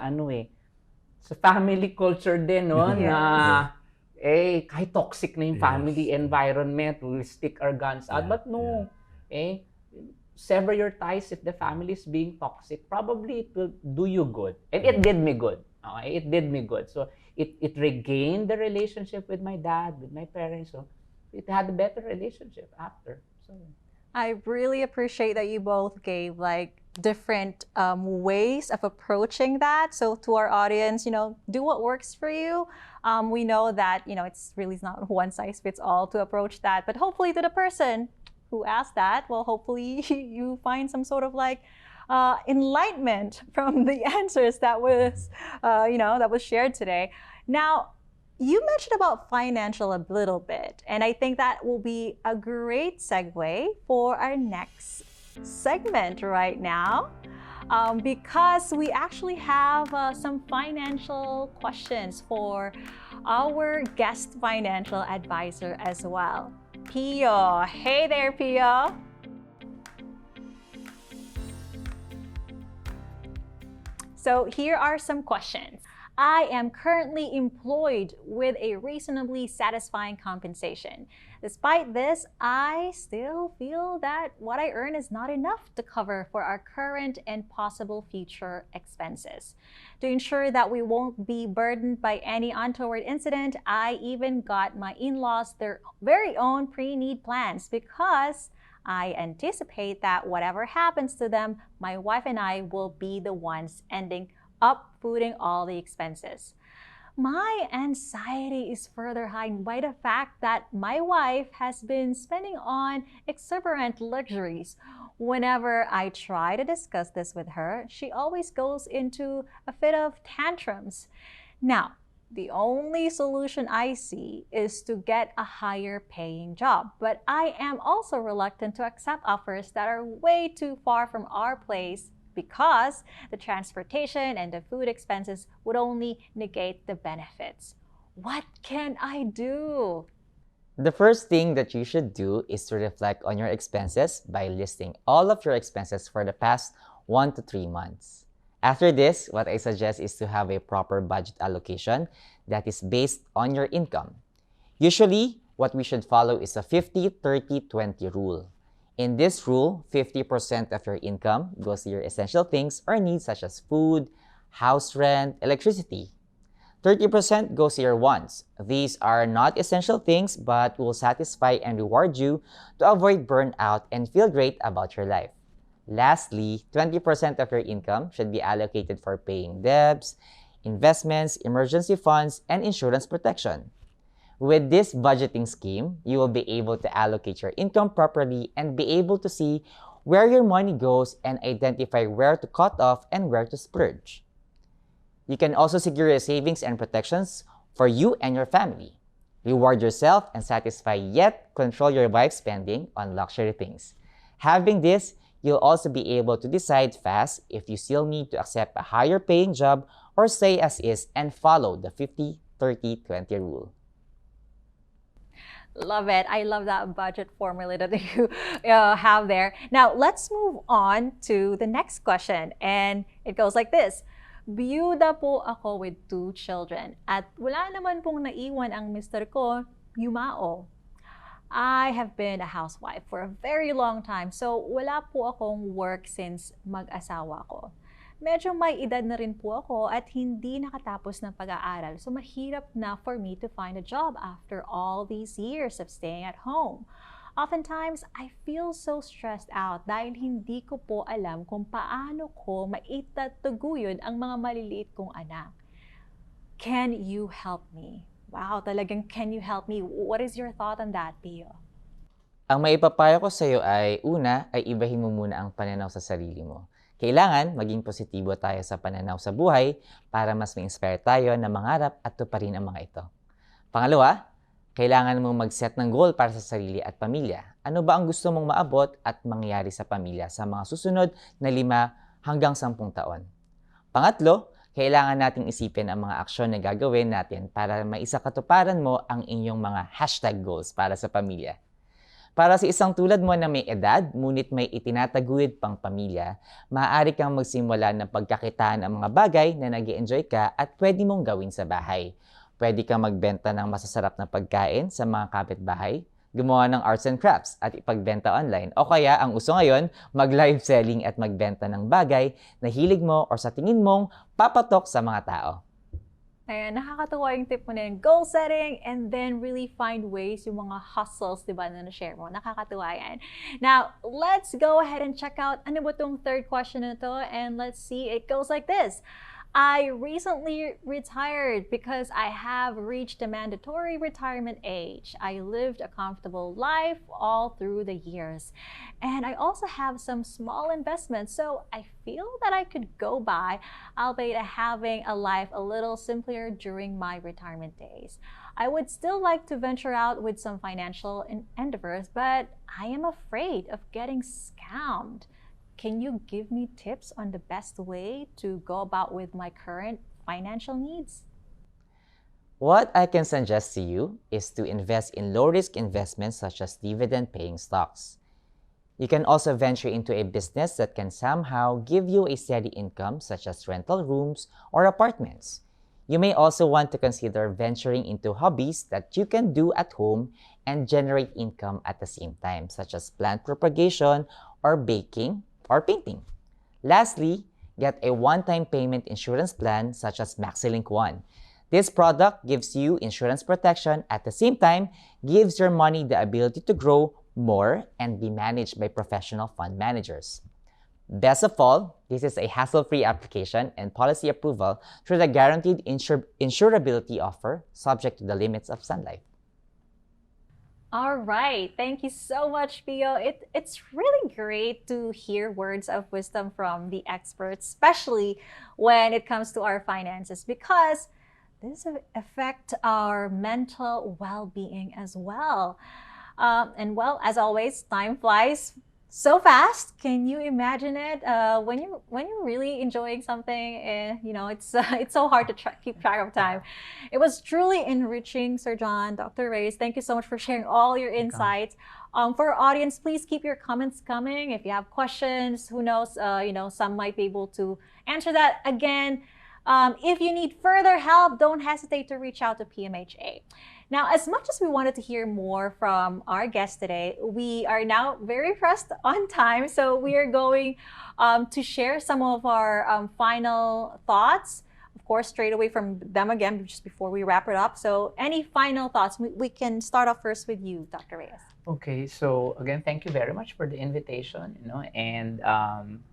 sa family culture din, no? Na, kahit toxic na yung family environment, we'll stick our guns out. But no. sever your ties if the family is being toxic. Probably it will do you good. And it did me good. Okay? It did me good. So it regained the relationship with my dad, with my parents. So it had a better relationship after. So I really appreciate that you both gave like different ways of approaching that. So to our audience, do what works for you. We know that, it's really not one size fits all to approach that, but hopefully to the person who asked that, well, hopefully you find some sort of like enlightenment from the answers that was, that was shared today. Now, you mentioned about financial a little bit, and I think that will be a great segue for our next segment right now, because we actually have some financial questions for our guest financial advisor as well, Pio. Hey there, Pio. So here are some questions. I am currently employed with a reasonably satisfying compensation. Despite this, I still feel that what I earn is not enough to cover for our current and possible future expenses. To ensure that we won't be burdened by any untoward incident, I even got my in-laws their very own pre-need plans because I anticipate that whatever happens to them, my wife and I will be the ones ending up footing all the expenses. My anxiety is further heightened by the fact that my wife has been spending on exuberant luxuries. Whenever I try to discuss this with her, she always goes into a fit of tantrums. Now, the only solution I see is to get a higher paying job, but I am also reluctant to accept offers that are way too far from our place because the transportation and the food expenses would only negate the benefits. What can I do? The first thing that you should do is to reflect on your expenses by listing all of your expenses for the past 1 to 3 months. After this, what I suggest is to have a proper budget allocation that is based on your income. Usually, what we should follow is a 50-30-20 rule. In this rule, 50% of your income goes to your essential things or needs such as food, house rent, electricity. 30% goes to your wants. These are not essential things but will satisfy and reward you to avoid burnout and feel great about your life. Lastly, 20% of your income should be allocated for paying debts, investments, emergency funds, and insurance protection. With this budgeting scheme, you will be able to allocate your income properly and be able to see where your money goes and identify where to cut off and where to splurge. You can also secure your savings and protections for you and your family. Reward yourself and satisfy yet control your wife's spending on luxury things. Having this, you'll also be able to decide fast if you still need to accept a higher paying job or stay as is and follow the 50-30-20 rule. Love it. I love that budget formula that you have there. Now, let's move on to the next question. And it goes like this. Biyuda po ako with 2 children at wala naman pong naiwan ang mister ko, yumao. I have been a housewife for a very long time, so wala po akong work since mag-asawa ko. Medyo may edad na rin po ako at hindi nakatapos ng pag-aaral, so mahirap na for me to find a job after all these years of staying at home. Oftentimes, I feel so stressed out dahil hindi ko po alam kung paano ko maitataguyod ang mga maliliit kong anak. Can you help me? Wow, talagang can you help me? What is your thought on that, Pio? Ang maipapayo ko sa iyo ay, una, ay ibahin mo muna ang pananaw sa sarili mo. Kailangan maging positibo tayo sa pananaw sa buhay para mas ma-inspire tayo na mangarap at tuparin ang mga ito. Pangalawa, kailangan mong mag-set ng goal para sa sarili at pamilya. Ano ba ang gusto mong maabot at mangyari sa pamilya sa mga susunod na 5 hanggang 10 taon? Pangatlo, kailangan nating isipin ang mga aksyon na gagawin natin para maisakatuparan mo ang inyong mga #goals para sa pamilya. Para sa isang tulad mo na may edad, ngunit may itinataguyod pang pamilya, maaari kang magsimula ng pagkakitaan ang mga bagay na nag-i-enjoy ka at pwede mong gawin sa bahay. Pwede kang magbenta ng masasarap na pagkain sa mga kapitbahay, gumawa ng arts and crafts at ipagbenta online. O kaya, ang uso ngayon, mag-live selling at magbenta ng bagay na hilig mo or sa tingin mong papatok sa mga tao. Ayan, nakakatuwa yung tip mo na yun. Goal setting and then really find ways yung mga hustles, di ba, na na-share mo. Nakakatuwa yan. Now, let's go ahead and check out ano ba tong third question na to, and let's see. It goes like this. I recently retired because I have reached the mandatory retirement age. I lived a comfortable life all through the years. And I also have some small investments, so I feel that I could go by, albeit having a life a little simpler during my retirement days. I would still like to venture out with some financial endeavors, but I am afraid of getting scammed. Can you give me tips on the best way to go about with my current financial needs? What I can suggest to you is to invest in low-risk investments such as dividend-paying stocks. You can also venture into a business that can somehow give you a steady income such as rental rooms or apartments. You may also want to consider venturing into hobbies that you can do at home and generate income at the same time, such as plant propagation or baking or painting. Lastly, get a one-time payment insurance plan such as MaxiLink One. This product gives you insurance protection at the same time gives your money the ability to grow more and be managed by professional fund managers. Best of all, this is a hassle-free application and policy approval through the guaranteed insurability offer subject to the limits of Sun Life. All right. Thank you so much, Pio. It's really great to hear words of wisdom from the experts, especially when it comes to our finances, because this affect our mental well-being as well. And well, as always, time flies so fast. Can you imagine it? When you're really enjoying something, it's so hard to keep track of time. It was truly enriching, Sir John, Dr. Reyes. Thank you so much for sharing all your insights. For our audience, please keep your comments coming. If you have questions, who knows? Some might be able to answer that again. If you need further help, don't hesitate to reach out to PMHA. Now, as much as we wanted to hear more from our guest today, we are now very pressed on time. So we are going to share some of our final thoughts, of course, straight away from them again, just before we wrap it up. So any final thoughts? We can start off first with you, Dr. Reyes. Okay, so again, thank you very much for the invitation, and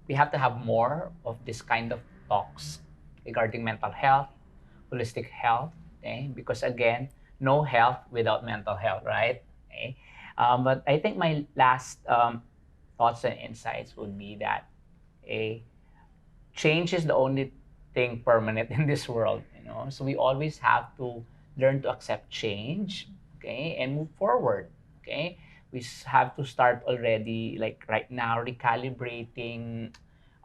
we have to have more of this kind of talks regarding mental health, holistic health, okay? Because again, no health without mental health, right? Okay? But I think my last thoughts and insights would be that change is the only thing permanent in this world, So we always have to learn to accept change, okay, and move forward, okay? We have to start already, like right now, recalibrating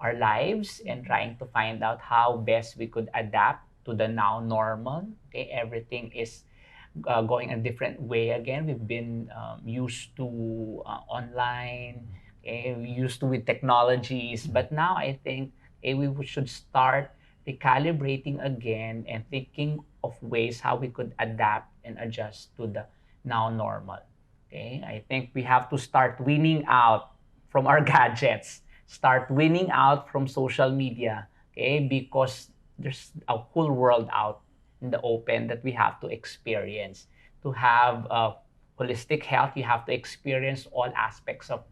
our lives and trying to find out how best we could adapt to the now normal, okay? Everything is going a different way again. We've been used to online, okay? Used to with technologies, but now I think we should start recalibrating again and thinking of ways how we could adapt and adjust to the now normal. Okay, I think we have to start winning out from our gadgets, start winning out from social media, okay, because there's a whole world out in the open that we have to experience. To have holistic health, you have to experience all aspects of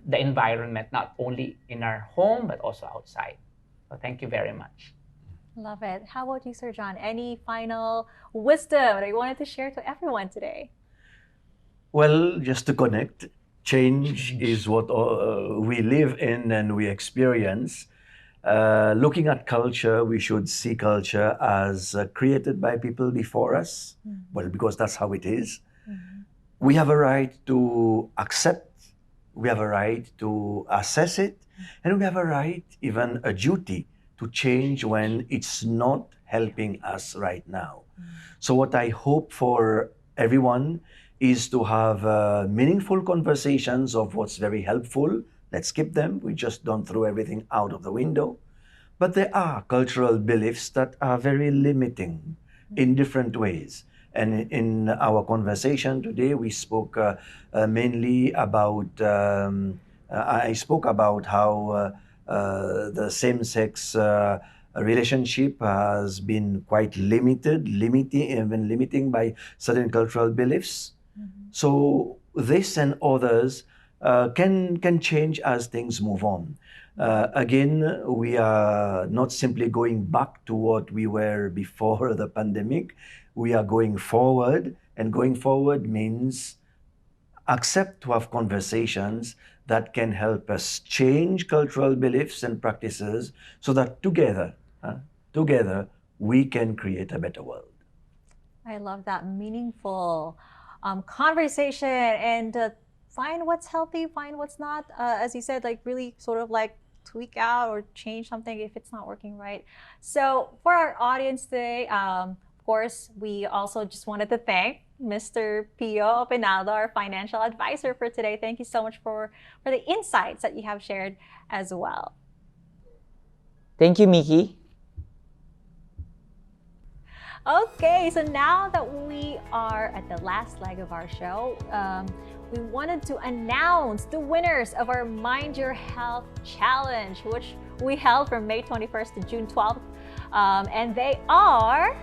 the environment, not only in our home, but also outside. So thank you very much. Love it. How about you, Sir John? Any final wisdom that you wanted to share to everyone today? Well, just to connect, change is what we live in and we experience. Looking at culture, we should see culture as created by people before us. Well, because that's how it is. We have a right to accept, we have a right to assess it, and we have a right, even a duty, to change when it's not helping us right now. So what I hope for everyone is to have meaningful conversations of what's very helpful. Let's keep them. We just don't throw everything out of the window. But there are cultural beliefs that are very limiting in different ways. And in our conversation today, we spoke mainly about, I spoke about how the same-sex relationship has been quite limiting by certain cultural beliefs. So this and others can change as things move on. Again, we are not simply going back to what we were before the pandemic. We are going forward, and going forward means accept to have conversations that can help us change cultural beliefs and practices so that together we can create a better world. I love that meaningful conversation and find what's healthy, find what's not. As you said, like really sort of like tweak out or change something if it's not working right. So for our audience today, of course, we also just wanted to thank Mr. Pio Pinaldo, our financial advisor for today. Thank you so much for the insights that you have shared as well. Thank you, Miki. Okay, so now that we are at the last leg of our show, we wanted to announce the winners of our Mind Your Health Challenge, which we held from May 21st to June 12th. And they are...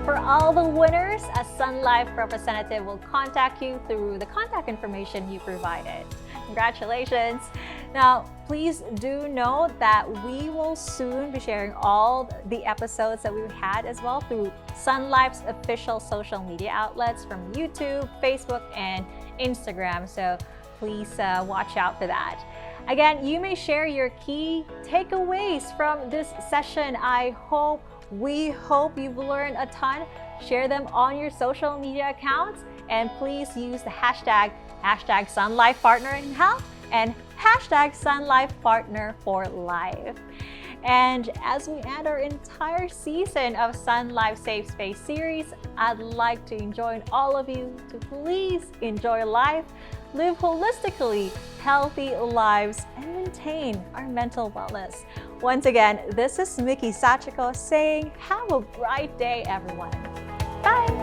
For all the winners, a Sun Life representative will contact you through the contact information you provided. Congratulations! Now, please do know that we will soon be sharing all the episodes that we've had as well through Sun Life's official social media outlets from YouTube, Facebook, and Instagram. So please watch out for that. Again, you may share your key takeaways from this session. We hope you've learned a ton. Share them on your social media accounts, and please use the hashtag #SunLifePartner in Health and #SunLifePartner for Life. And as we end our entire season of Sun Life Safe Space series, I'd like to enjoin all of you to please enjoy life, live holistically healthy lives, and maintain our mental wellness. Once again, this is Miki Sachiko saying, have a bright day, everyone. Bye!